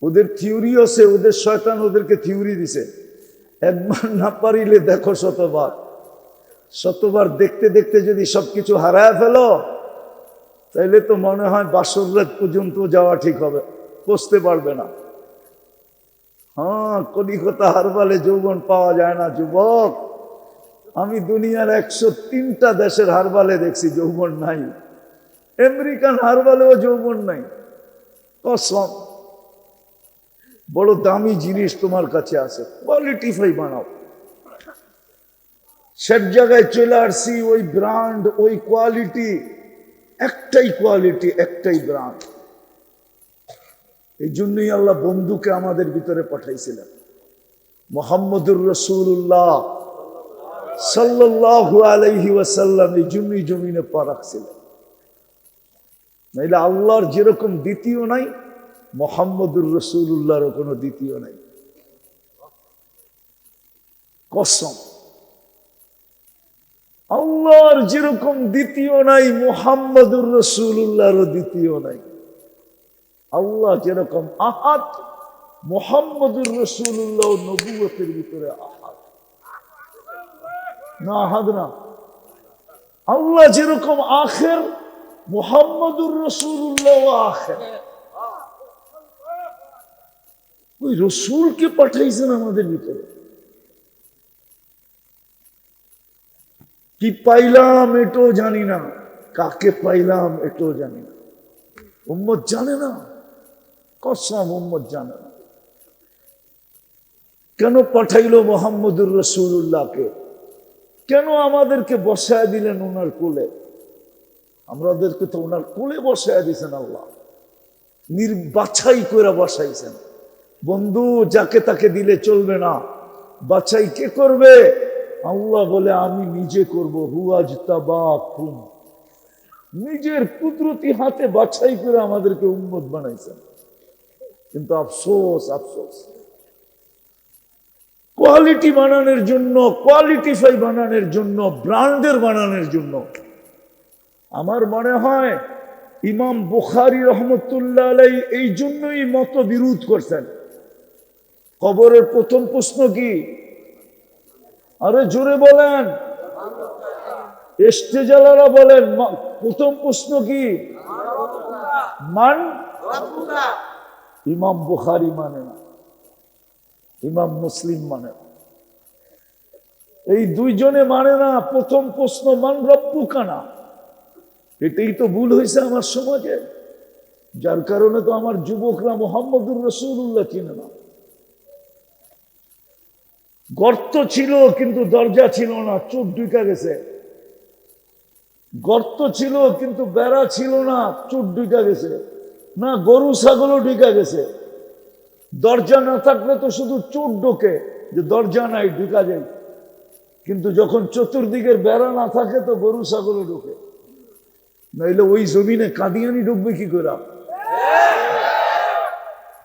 Speaker 1: ওদের থিওরি আছে, ওদের শয়তান ওদেরকে থিওরি দিছে, একবার না পারিলে দেখো শতবার। শতবার দেখতে দেখতে যদি সবকিছু হারায় ফেলো, তাইলে তো মনে হয় বাসর রাত পর্যন্ত যাওয়া ঠিক হবে, পৌঁছতে পারবে না। হ্যাঁ, কলিকতা হারবালে যৌবন পাওয়া যায় না যুবক। আমি দুনিয়ার 103টা দেশের হারবালে দেখছি যৌবন নাই, আমেরিকান হারবালেও যৌবন নাই। কসম, বড় দামি জিনিস তোমার কাছে আছে, কোয়ালিটিফাই বানাও। সব জায়গায় চলে আসছি, ওই ব্র্যান্ড, ওই কোয়ালিটি, একটাই কোয়ালিটি, একটাই ব্র্যান্ড। এই জন্যই আল্লাহ বন্ধুকে আমাদের ভিতরে পাঠাইছিলেন, মুহাম্মদুর রাসূলুল্লাহ সাল্লাল্লাহু আলাইহি ওয়াসাল্লাম। এই জন্যই জমিনে পা রাখছিলেন, নাইলে আল্লাহর যেরকম দ্বিতীয় নাই, মুহাম্মদুর রাসূলুল্লাহর কোনো দ্বিতীয় নাই। কসম, আল্লাহর যেরকম দ্বিতীয় নাই, মুহাম্মদুর রাসূলুল্লাহরও দ্বিতীয় নাই। আল্লাহ যেরকম আহাদ, মুহাম্মদুর রাসূলুল্লাহ নবুয়তের ভিতরে আহাদ। না আহাদ না, আল্লাহ যেরকম আখের, মুহাম্মদুর রাসূলুল্লাহ আখের। ওই রসুলকে পাঠাইছেন আমাদের ভিতরে। কি পাইলাম এটাও জানি না, কাকে পাইলাম এটাও জানি না। উম্মত জানে না, কসম উম্মত জানে না। কেন পাঠাইলো মুহাম্মদুর রাসূলুল্লাহকে? কেন আমাদেরকে বসায় দিলেন ওনার কোলে? আমাদেরকে তো ওনার কোলে বসায় দিয়েছেন আল্লাহ, নির্বাছাই করে বসাইছেন। বন্ধু যাকে তাকে দিলে চলবে না, বাছাই কে করবে? আল্লাহ বলে আমি নিজে করব। হুয়াজতাবাকুম, নিজের কুদরতি হাতে বাছাই করে আমাদেরকে উম্মত বানাইছেন। কিন্তু আফসোস, আফসোস, কোয়ালিটি বানানোর জন্য, কোয়ালিটিফাই বানানোর জন্য, ব্র্যান্ডের বানানোর জন্য, আমার মনে হয় ইমাম বুখারী রহমতুল্লাহ আলাইহি এই জন্যই মত বিরোধ করছেন। কবরের প্রথম প্রশ্ন কি? আরে জোরে বলেন, ইস্তেজালারা বলেন, প্রথম প্রশ্ন কি? মান? ইমাম বুখারী মানে না, ইমাম মুসলিম মানে না, এই দুইজনে মানে না। প্রথম প্রশ্ন মান রব্বুকা না। এটাই তো ভুল হয়েছে আমার সমাজে, যার কারণে তো আমার যুবকরা মুহাম্মদুর রাসূলুল্লাহ চিনে না। গর্ত ছিল কিন্তু দরজা ছিল না, চোখ ঢুকে গেছে। গর্ত ছিল কিন্তু বেড়া ছিল না, চোখ ঢুকে গেছে। না, গরু ছাগলও ঢুকে গেছে। দরজা না থাকলে তো শুধু চোখ ঢোকে, যে দরজা নাই ঢুকা যায়। কিন্তু যখন চতুর্দিকের বেড়া না থাকে তো গরু ছাগলও ঢোকে। নাইলে ওই জমিনে কাদিয়ানি ঢুকবে কি করে?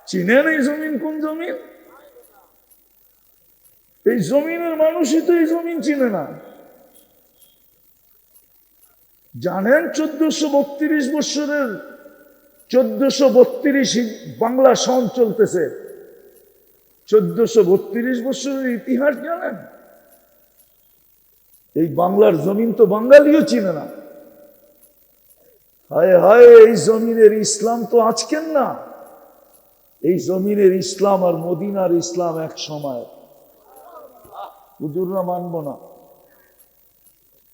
Speaker 1: চিনেন এই জমিন কোন জমিন? এই জমিনের মানুষই তো এই জমিন চিনে না। জানেন 1432 বৎসরের 1432 বাংলা সন চলতেছে। 1432 বৎসরের ইতিহাস জানেন? এই বাংলার জমিন তো বাঙালিও চিনে না। হায় হায়, এই জমিনের ইসলাম তো আজকের না। এই জমিনের ইসলাম আর মদিনার ইসলাম এক সময়। হুজুররা মানব না,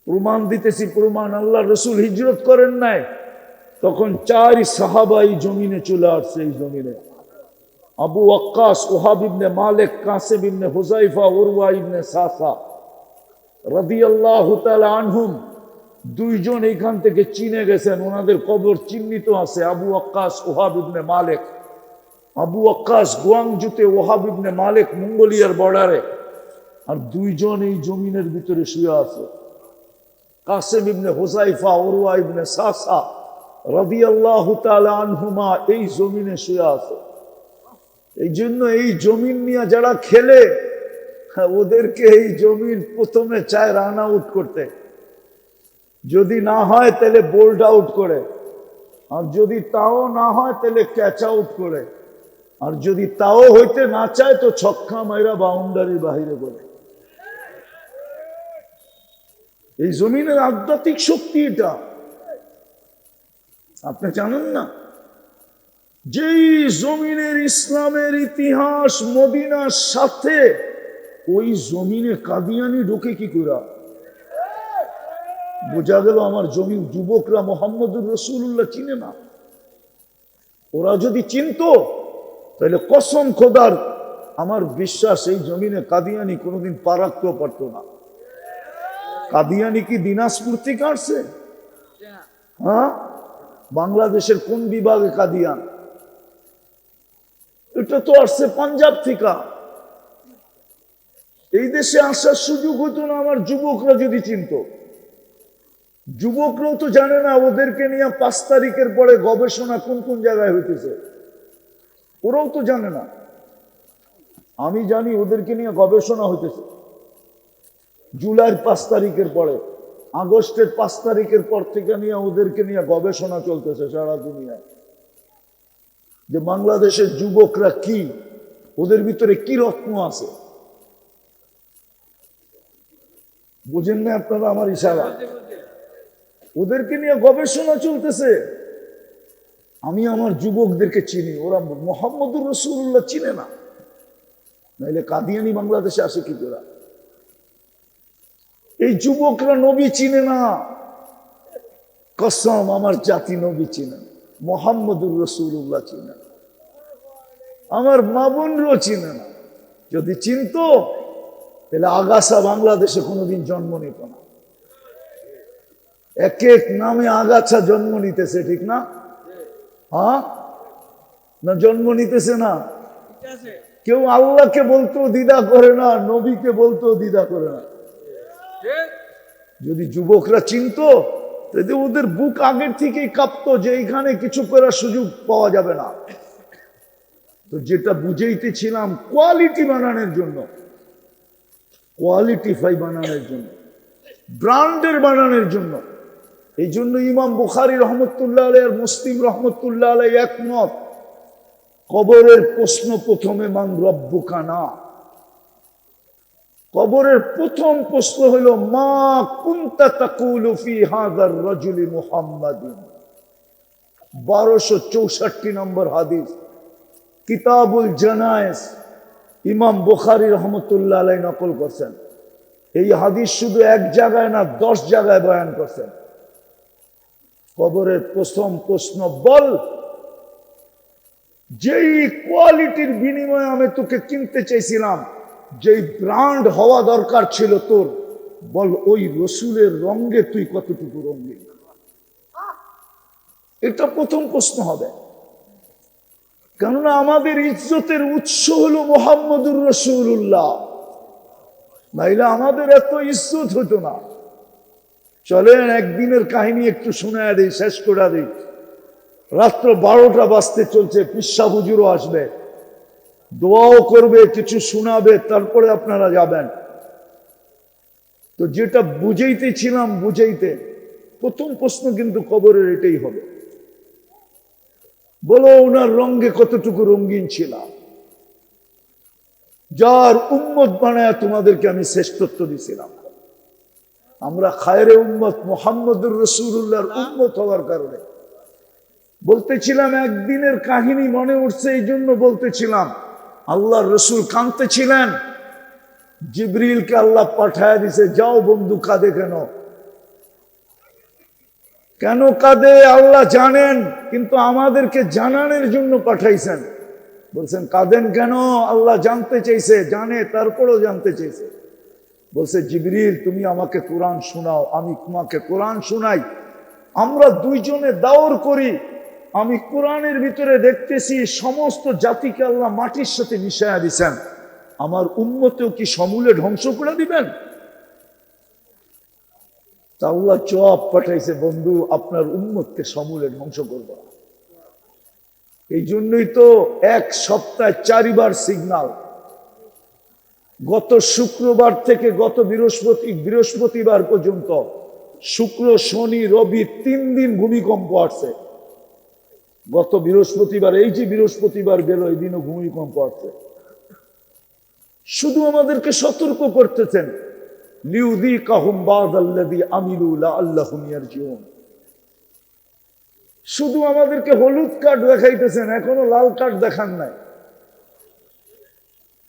Speaker 1: প্রমাণ দিতেছি, প্রমাণ। আল্লাহ রসুল হিজরত করেন নাই, তখন 4 সাহাবা এই জমিনে চলে আসছে। এই জমিনে আবু ওয়াক্কাস, ওহাব ইবনে মালিক, কাসিম ইবনে হুযায়ফা, উরওয়া ইবনে সাসা রাদিয়াল্লাহু তাআলা আনহুম, দুইজন এইখান থেকে চিনে গেছেন। ওনাদের কবর চিহ্নিত আছে। আবু ওয়াক্কাস, ওহাব ইবনে মালিক। আবু ওয়াক্কাস গুয়াংজুতে, ওহাব ইবনে মালিক মঙ্গোলিয়ার বর্ডারে। আর দুইজন এই জমিনের ভিতরে শুয়ে আছে, কাসিম ইবনে হুযায়ফা, উরওয়া ইবনে সাসা। রাদিয়াল্লাহু তাআলা আনহুমা এই জমিনে শুয়ে আছে। এই জন্য এই জমিন নিয়ে যারা খেলে, ওদেরকে এই জমিন প্রথমে চায় রান আউট করতে। যদি না হয় তাহলে বোল্ড আউট করে, আর যদি তাও না হয় তাহলে ক্যাচ আউট করে, আর যদি তাও হইতে না চায় তো ছক্কা মাইরা বাউন্ডারির বাহিরে করে। এই জমিনের আধ্যাত্মিক শক্তি এটা, আপনি জানেন না? যেই জমিনের ইসলামের ইতিহাস মদিনার সাথে, ওই জমিনে কাদিয়ানি ঢোকে কি করে? বোঝা গেল আমার জমির যুবকরা মুহাম্মদুর রাসূলুল্লাহ চিনে না। ওরা যদি চিনতো তাহলে কসম খোদার আমার বিশ্বাস এই জমিনে কাদিয়ানি কোনোদিন পা রাখতেও পারতো না। কাদিয়ানি কি দিনাজপুর থেকে আসছে? হ্যাঁ, বাংলাদেশের কোন বিভাগে কাদিয়ান? এটা তো আসছে পাঞ্জাব থেকে। এই দেশে আসার সুযোগ হতো না আমার যুবকরা যদি চিনতো। যুবকরাও তো জানে না ওদেরকে নিয়ে 5 তারিখের পরে গবেষণা কোন কোন জায়গায় হইতেছে, ওরাও তো জানে না। আমি জানি ওদেরকে নিয়ে গবেষণা হইতেছে জুলাইয়ের 5 তারিখের পরে, আগস্টের 5 তারিখের পর থেকে নিয়ে ওদেরকে নিয়ে গবেষণা চলতেছে সারা দুনিয়ায়, যে বাংলাদেশের যুবকরা কি, ওদের ভিতরে কি রত্ন আছে। বুঝেন না আপনারা আমার ইশারা? ওদেরকে নিয়ে গবেষণা চলতেছে। আমি আমার যুবকদেরকে চিনি, ওরা মুহাম্মদুর রাসূলুল্লাহ চিনে না, নাইলে কাদিয়ানি বাংলাদেশে আসে কি করে? এই যুবকরা নবী চিনে না, কসম আমার জাতি নবী চিনে না, মুহাম্মদুর রাসূলুল্লাহ চিনে না, আমার মা বোনরাও চিনে না। যদি চিনতো তাহলে আগাছা বাংলাদেশে কোনোদিন জন্ম নিত না। এক এক নামে আগাছা জন্ম নিতেছে, ঠিক না? হ্যাঁ না, জন্ম নিতেছে না? কেউ আল্লাহকে বলতেও দ্বিধা করে না, নবীকে বলতেও দ্বিধা করে না। যদি যুবকরা চিনতো তাহলে ওদের বুক আগের থেকেই কাঁপতো যে এইখানে কিছু করার সুযোগ পাওয়া যাবে না। তো যেটা বুঝাইতেছিলাম, কোয়ালিটি বানানোর জন্য, কোয়ালিটিফাই বানানোর জন্য, ব্র্যান্ডের বানানোর জন্য। এই জন্য ইমাম বুখারী রহমতুল্লাহ আলাইহি আর মুসলিম রহমতুল্লাহ আলাইহি একমত, কবরের প্রশ্ন প্রথমে মান রব্বুকা না। কবরের প্রথম প্রশ্ন হলো মা কুনতা তাকুলু ফি হাযার রাজুলি মুহাম্মাদিন। 1264 নম্বর হাদিস, কিতাবুল জানায়েজ, ইমাম বুখারী রহমতুল্লাহ আলাইহি নকল করছেন। এই হাদিস শুধু এক জায়গায় না, 10 জায়গায় বয়ান করছেন। কবরের প্রথম প্রশ্ন, বল যেই কোয়ালিটির বিনিময়ে আমি তোকে কিনতে চাইছিলাম, যেই ব্র্যান্ড হওয়া দরকার ছিল তোর, বল ওই রসুলের রঙে তুই কতটুকু রঙিন। এটা প্রথম প্রশ্ন হবে। কেননা আমাদের ইজ্জতের উৎস হলো মুহাম্মদুর রাসূলুল্লাহ, নাইলে আমাদের এত ইজ্জত হতো না। চলেন একদিনের কাহিনী একটু শোনায় দিই, শেষ করে দিই। রাত্র 12টা বাজতে চলছে, পিসা হুজুরও আসবে, দোয়াও করবে, কিছু শোনাবে, তারপরে আপনারা যাবেন। তো যেটা বুঝাইতেছিলাম, বুঝাইতে প্রথম প্রশ্ন কিন্তু কবরের এটাই হবে, বলো ওনার রঙে কতটুকু রঙিন ছিলাম, যার উম্মত বানায় তোমাদেরকে আমি শ্রেষ্ঠত্ব দিছিলাম। আমরা খায়রে উম্মত মুহাম্মদুর রাসূলুল্লাহর উম্মত হওয়ার কারণে বলতেছিলাম, একদিনের কাহিনী মনে উঠছে, এই জন্য বলতেছিলাম। আল্লাহর রসুল কাঁদতেছিলেন, জিবরিলকে আল্লাহ পাঠায় দিছে, যাও বন্ধু কাঁদে কেন? কেন কাঁদে আল্লাহ জানেন, কিন্তু আমাদেরকে জানানোর জন্য পাঠাইছেন। বলছেন কাঁদেন কেন? আল্লাহ জানতে চাইছে, জানে, তারপরেও জানতে চাইছে। বলছে জিবরিল তুমি আমাকে কোরআন শোনাও, আমি তোমাকে কোরআন শোনাই। আমরা দুইজনে দাওর করি। আমি কোরআনের ভিতরে দেখতেছি সমস্ত জাতিকে আল্লাহ মাটির সাথে মিশাইয়া দিছেন, আমার উম্মতেও কি সমূলে ধ্বংস করে দিবেন? তা আল্লাহ জবাব পাঠাইছে, বন্ধু আপনার উম্মতকে সমূলে ধ্বংস করবা। এই জন্যই তো এক সপ্তাহে 4 বার সিগনাল। গত শুক্রবার থেকে গত বৃহস্পতিবার পর্যন্ত শুক্র শনি রবি 3 দিন ভূমিকম্প আসছে। গত বৃহস্পতিবার, এই যে বৃহস্পতিবার গেল, এই দিনও ভূমিকম্প আসছে। শুধু আমাদেরকে সতর্ক করতেছেন, লিউযীকাহুম বা'দাল্লাযী আমিলু লাআল্লাহুম ইয়ারজিউন। শুধু আমাদেরকে হলুদ কার্ড দেখাইতেছেন, এখনো লাল কার্ড দেখান নাই।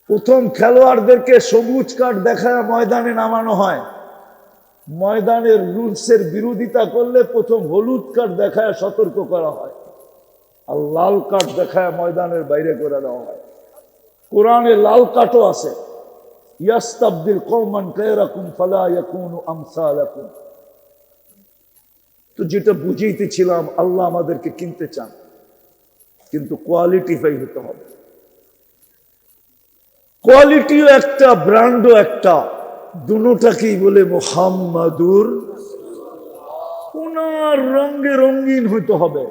Speaker 1: প্রথম খেলোয়াড়দেরকে সবুজ কার্ড দেখায় ময়দানে নামানো হয়। ময়দানের রুলসের বিরোধিতা করলে প্রথম হলুদ কার্ড দেখায় সতর্ক করা হয়, আর লাল কার্ড দেখায় ময়দানের বাইরে করে দেওয়া হয়। কোরআনে লাল কার্ডও আছে, ইয়াস্তাবদিল কওমান গায়রাকুম ফালা ইয়াকুনু আমসালাকুম। তো যেটা বুঝাইতেছিলাম, আল্লাহ আমাদেরকে কিনতে চান, কিন্তু কোয়ালিটিফাই হতে হবে। কোয়ালিটিও একটা, ব্র্যান্ডও একটা, দুটোটাকেই বলে মুহাম্মাদুর। ওনার রঙে রঙিন হইতে হবে,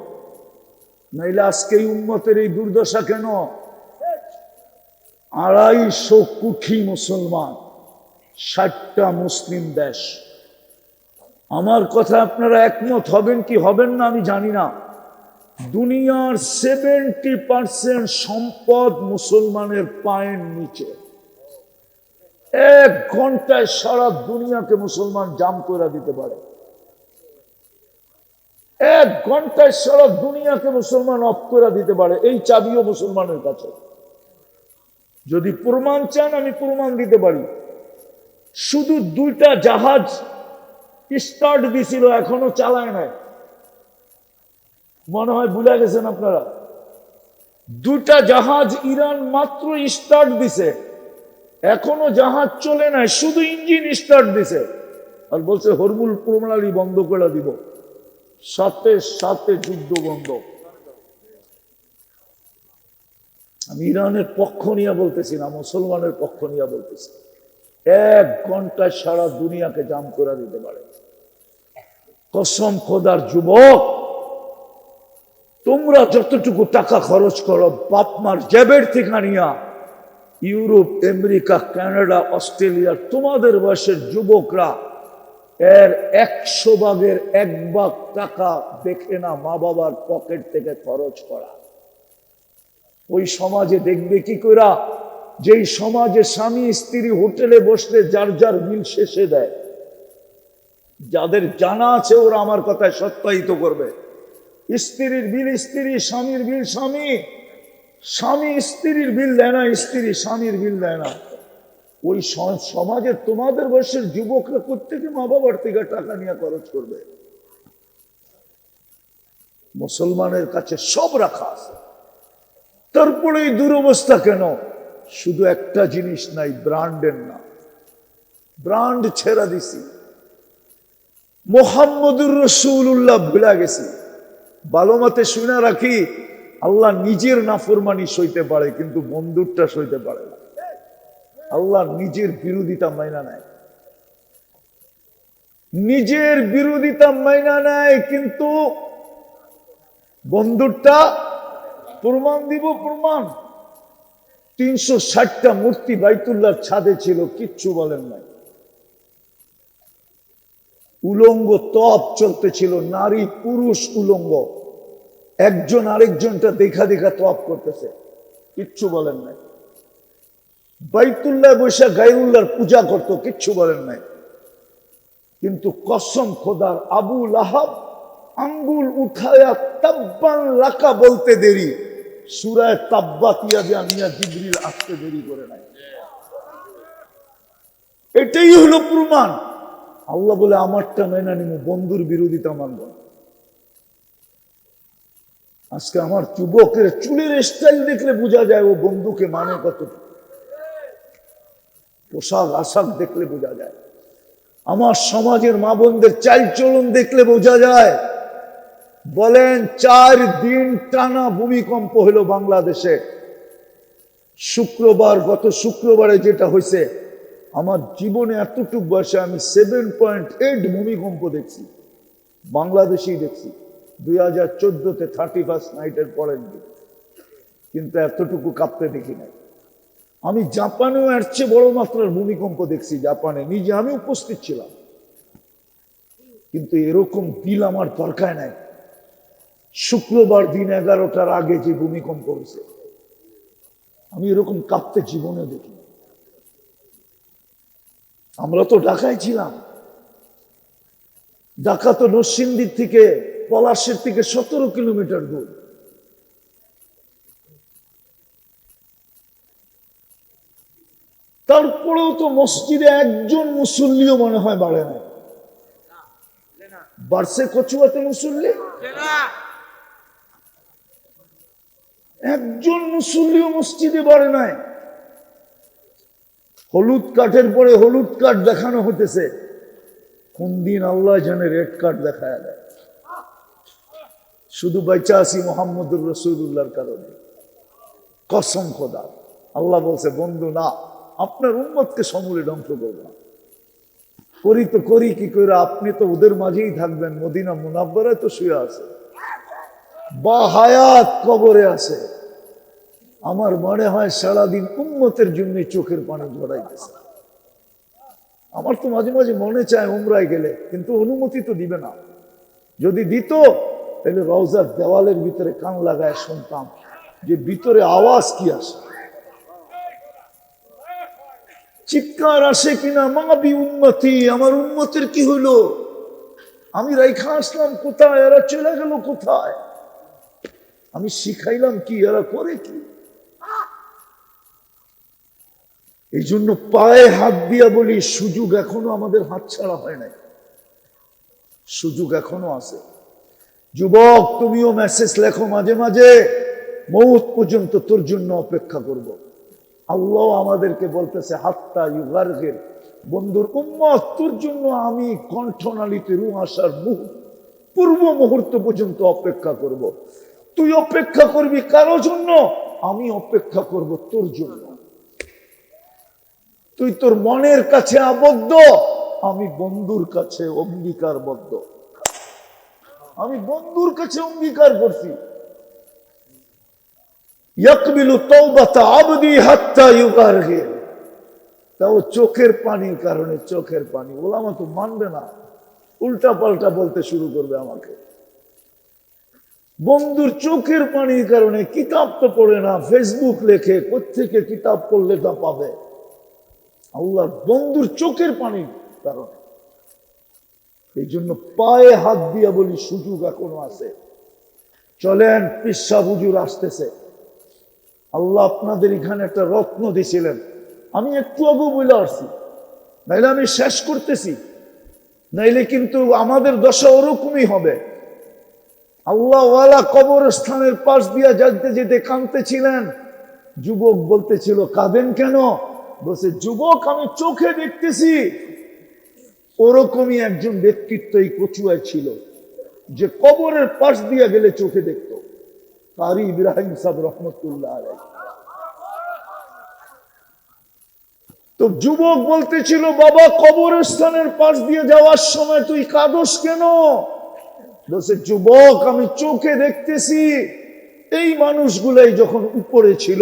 Speaker 1: নাইলে আজকে এই উম্মতের এই দুর্দশা কেন? 250 কোটি মুসলমান, 60টা মুসলিম দেশ। আমার কথা আপনারা একমত হবেন কি হবেন না আমি জানি না। দুনিয়ার 70% সম্পদ মুসলমানের পায়ের নিচে। 1 ঘন্টায় সারা দুনিয়াকে মুসলমান জাম করে দিতে পারে। 1 ঘন্টায় সারা দুনিয়াকে মুসলমান অফ করে দিতে পারে। এই চাবিও মুসলমানের কাছে। যদি প্রমাণ চান আমি প্রমাণ দিতে পারি। শুধু 2টা জাহাজ স্টার্ট দিছিল, এখনো চালায় নাই। মনে হয় ভুলে গেছেন আপনারা। 2টা জাহাজ ইরান মাত্র স্টার্ট দিছে, এখনো জাহাজ চলে নাই, শুধু ইঞ্জিন স্টার্ট দিছে, আর বলছে হরমুল প্রণালী বন্ধ করে দিব। সাথে সাথে যুদ্ধ বন্ধ। আমি ইরানের পক্ষ নিয়ে বলতেছি না, মুসলমানের পক্ষ নিয়ে বলতেছি। 1 ঘন্টায় সারা দুনিয়াকে জাম করে দিতে পারে। কসম খোদার যুবক, তোমরা যতটুকু টাকা খরচ করো বাপ মার জেবের থেকে নিয়া, ইউরোপ, আমেরিকা, কানাডা, অস্ট্রেলিয়া, তোমাদের বয়সের যুবকরা এর 100 ভাগের 1 ভাগ টাকা দেখে না মা বাবার পকেট থেকে খরচ করা। ওই সমাজে দেখবে কি করা? যেই সমাজে স্বামী স্ত্রী হোটেলে বসলে যার যার বিল শেষে দেয়। যাদের জানা আছে ওরা আমার কথায় সত্যায়িত করবে। স্ত্রীর বিল স্ত্রী, স্বামীর বিল স্বামী, স্বামী স্ত্রীর বিল দেয় না, স্ত্রী স্বামীর বিল দেয় না। ওই সমাজে তোমাদের বয়সের যুবকরা প্রত্যেকে মা বাবার থেকে টাকা নিয়ে খরচ করবে। মুসলমানের কাছে সব রাখা আছে, তারপরে এই দুরবস্থা কেন? শুধু একটা জিনিস নাই, ব্র্যান্ডের না। ব্র্যান্ড ছেড়া দিছি, মুহাম্মদুর রাসূলুল্লাহ ভুলে গেছি। ভালো মতে শুনে রাখি, আল্লাহ নিজের নাফরমানি সইতে পারে, কিন্তু বন্ধুরটা সইতে পারে না। আল্লাহ নিজের বিরোধিতা মাইনা নেয়, নিজের বিরোধিতা মাইনা নেয়, কিন্তু বন্ধুরটা প্রমাণ দিব। প্রমাণ 360টা মূর্তি বাইতুল্লাহর ছাদে ছিল, কিচ্ছু বলেন নাই। উলঙ্গ তপ চলতেছিল, নারী পুরুষ উলঙ্গ, একজন আরেকজনটা দেখা দেখা তপ করতেছে, কিচ্ছু বলেন নাই। বাইতুল্লাহ বৈশা গায়রুল্লাহর পূজা করত, কিচ্ছু বলেন নাই। কিন্তু কসম খোদার, আবু লাহাব আঙ্গুল উঠায়া তাব্বান লাকা বলতে দেরি, সূরায়ে তাব্বাত ইয়াদা মিয়া জিবরিল আসতে দেরি করে নাই। এটাই হলো প্রমাণ। আল্লাহ বলে আমারটা মেনে নিব, বন্ধুর বিরোধিতা মানব। আজকে আমার যুবকের চুলের স্টাইল দেখলে বোঝা যায় ও বন্ধুকে মানে কত। পোশাক আশাক দেখলে বোঝা যায়। আমার সমাজের মা বোনদের চাল চলন দেখলে বোঝা যায়। বলেন 4 দিন টানা ভূমিকম্প হলো বাংলাদেশে। শুক্রবার, গত শুক্রবারে যেটা হয়েছে, আমার জীবনে এতটুকু বয়সে আমি 7.8 ভূমিকম্প দেখছি, বাংলাদেশেই দেখছি 2014-তে 31st নাইটের পরের দিন, কিন্তু এতটুকু কাঁপতে দেখি নাই। আমি জাপানেও এর চেয়ে বড় মাত্রার ভূমিকম্প দেখছি, জাপানে নিজে আমি উপস্থিত ছিলাম, কিন্তু এরকম দিল আমার দরকার নাই। শুক্রবার দিন 11টার আগে যে ভূমিকম্প হয়েছে, আমি এরকম কাঁপতে জীবনে দেখি। আমরা তো ঢাকায় ছিলাম, ঢাকা তো নরসিংদীর থেকে পলাশের থেকে 17 কিলোমিটার দূর। তারপরেও তো মসজিদে একজন মুসল্লিও মনে হয় বাড়ে না। বাড়ছে কচুয়াতে মুসল্লি, একজন মুসল্লিও মসজিদে বাড়ে নাই। হলুদ কার্ডের পরে হলুদ কার্ড দেখানো হতেছে, কোন দিন আল্লাহ জানে রেড কার্ড দেখায় দেয়। শুধু বাইচা আছি মোহাম্মদুর রাসূলুল্লাহর কারণে, কসম খোদা। আল্লাহ বলছে, বন্ধু না, আপনার উম্মতকে সমূলে ধ্বংস করবো না। করি তো করি কি করে, আপনি তো ওদের মাঝেই থাকবেন, মদিনা মুনাব্বারায় তো শুয়ে আছে, বা হায়াত কবরে আছে। আমার মনে হয় সারাদিন উম্মতের জন্য চোখের পানি ঝরাইতেছে। আমার তো মাঝে মাঝে মনে চায় উমরায় গেলে, কিন্তু অনুমতি তো দিবে না। যদি দিত তাহলে রওজার দেওয়ালের ভিতরে কান লাগায় শুনতাম যে ভিতরে আওয়াজ কি আসে, চিৎকার আসে কিনা, মাবি উম্মতি, আমার উম্মতের কি হইলো, আমি রাইখা আসলাম কোথায়, এরা চলে গেল কোথায়, আমি শিখাইলাম কি, এরা করে কি। এই জন্য পায়ে হাত দিয়া বলি, সুযোগ এখনো আমাদের হাত ছাড়া হয় নাই, সুযোগ এখনো আছে। যুবক, তুমিও মেসেজ লেখো মাঝে মাঝে, মৌত পর্যন্ত তোর জন্য অপেক্ষা করব। আল্লাহ আমাদেরকে বলতেছে, হাত্তা ইউগারগির, বন্ধুর উম্মত, তোর জন্য আমি কণ্ঠনালীতে রূহ আসার পূর্ব মুহূর্ত পর্যন্ত অপেক্ষা করব। তুই অপেক্ষা করবি কারো জন্য, আমি অপেক্ষা করব তোর জন্য। তুই তোর মনের কাছে আবদ্ধ, আমি বন্ধুর কাছে অঙ্গীকারবদ্ধ। আমি বন্ধুর কাছে অঙ্গীকার করছি, ইয়াকবিলু তাওবাতা আবদি হাত্তা ইউগারগির। তাও চোখের পানির কারণে, চোখের পানি। ওলামা তো মানবে না, উল্টা পাল্টা বলতে শুরু করবে আমাকে। বন্ধুর চোখের পানির কারণে, কিতাব তো পড়ে না, ফেসবুক লেখে, কোত্থেকে কিতাব পড়লে তা পাবে। আল্লাহর বন্ধুর চোখের পানির কারণে। এই জন্য পায়ে হাত দিয়া বলি, সুযোগ এখনো আছে। চলেন, পিসা হুজুর আসতেছে। আল্লাহ আপনাদের এখানে একটা রত্ন দিয়েছিলেন, আমি একটু আগে বলে আসছি, নাইলে আমি শেষ করতেছি, নাইলে কিন্তু আমাদের দশা ওরকমই হবে। আল্লাহওয়ালা কবরস্থানের পাশ দিয়া যেতে যেতে কাঁদতেছিলেন। যুবক বলতেছিল, কাঁদেন কেন? বলছে, যুবক, আমি চোখে দেখতেছি ওরকমই একজন ব্যক্তিত্ব এই কচুয়ায় ছিল, যে কবরের পাশ দিয়া গেলে চোখে দেখত। কারি ইব্রাহিম সাহেব রহমতুল্লাহ আলাইহি। তো যুবক বলতেছিল, বাবা, কবরস্থানের পাশ দিয়ে যাওয়ার সময় তুই কাঁদস কেন? বলছে, যুবক, আমি চোখে দেখতেছি এই মানুষগুলাই যখন উপরে ছিল,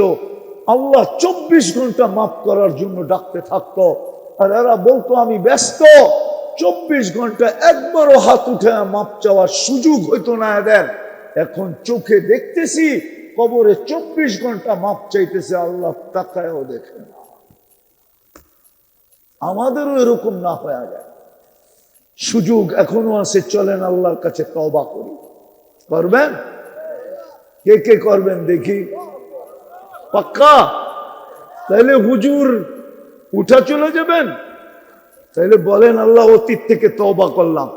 Speaker 1: আল্লাহ 24 ঘন্টা মাফ করার জন্য ডাকতে থাকতো, আর এরা বলতো আমি ব্যস্ত। 24 ঘন্টা একবারও হাত উঠে মাফ চাওয়ার সুযোগ হইতো না এদের। এখন চোখে দেখতেছি কবরে 24 ঘন্টা মাফ চাইতেছে, আল্লাহ তাকায়ও দেখে না। আমাদেরও এরকম না হয়ে যায়, সুযোগ এখনো আছে। চলেন আল্লাহর কাছে তওবা করি। করবেন? কে কে করবেন দেখি? পাক্কা? তাইলে হুজুর উঠা চলে যাবেন? তাইলে বলেন, আল্লাহ, অতীত থেকে তওবা করলাম।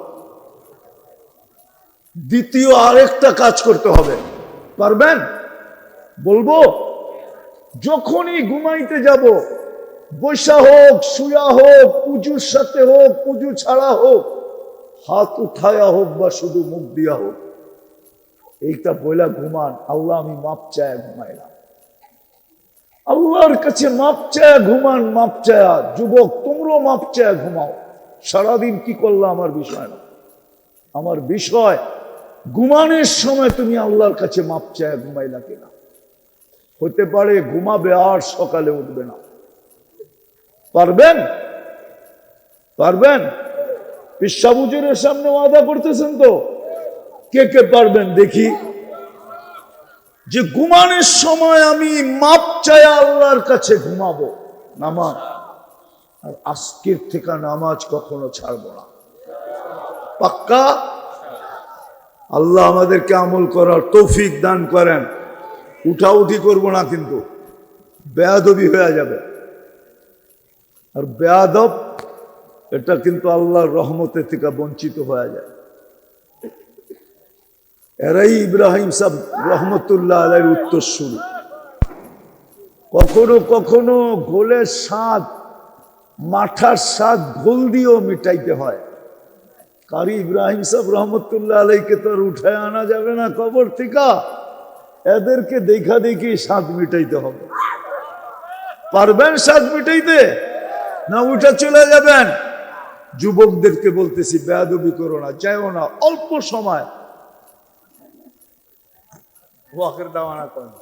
Speaker 1: দ্বিতীয় আরেকটা কাজ করতে হবে, পারবেন? বলবো, যখনই ঘুমাইতে যাব, বৈশা হোক, শুয়া হোক, পুজুর সাথে হোক, পুজু ছাড়া হোক, হাত উঠায়া হোক বা শুধু মুখ দিয়া হোক, এইটা বইলা ঘুমান, আল্লাহ, আমি মাপ চাই ঘুমাইলাম। আল্লাহর কাছে মাপ চায়া ঘুমান, মাপ চায়া। যুবক, তোমরাও মাপ চায়া ঘুমাও। সারাদিন কি করলা আমার বিষয় না, আমার বিষয় ঘুমানোর সময় তুমি আল্লাহর কাছে মাপ চায়া ঘুমাইলা কিনা। হতে পারে ঘুমাবে আর সকালে উঠবে না। পারবেন? পারবেন? পিসাব হুজুরের সামনে ওয়াদা করতেছেন তো? কে কে পারবেন দেখি, যে ঘুমানোর সময় আমি মাপ চাই আল্লাহর কাছে ঘুমাবো। নামাজ, আর আজকের থেকে নামাজ কখনো ছাড়বো না। পাক্কা? আল্লাহ আমাদেরকে আমল করার তৌফিক দান করেন। উঠাউঠি করবো না কিন্তু, বেয়াদবি হয়ে যাবে। আর বেয়াদব এটা কিন্তু আল্লাহর রহমতের থেকে বঞ্চিত হয়ে যায়। এরাই ইব্রাহিম সাহেব রহমতুল্লাহ আলাইহির উত্তরসূরি। কখনো কখনো ঘোলের স্বাদ, মাঠার স্বাদ ঘোল দিয়েও মিটাইতে হয়। কারি ইব্রাহিম সাহেব রহমতুল্লাহ আলাইকে তো আর উঠায় আনা যাবে না কবর থেকে, এদেরকে দেখা দেখি স্বাদ মিটাইতে হবে। পারবেন স্বাদ মিটাইতে, না উঠা চলে যাবেন? যুবকদেরকে বলতেছি, বেয়াদবি করো না, যাইও না, অল্প সময় ওয়াকের দাওয়ানা করেন।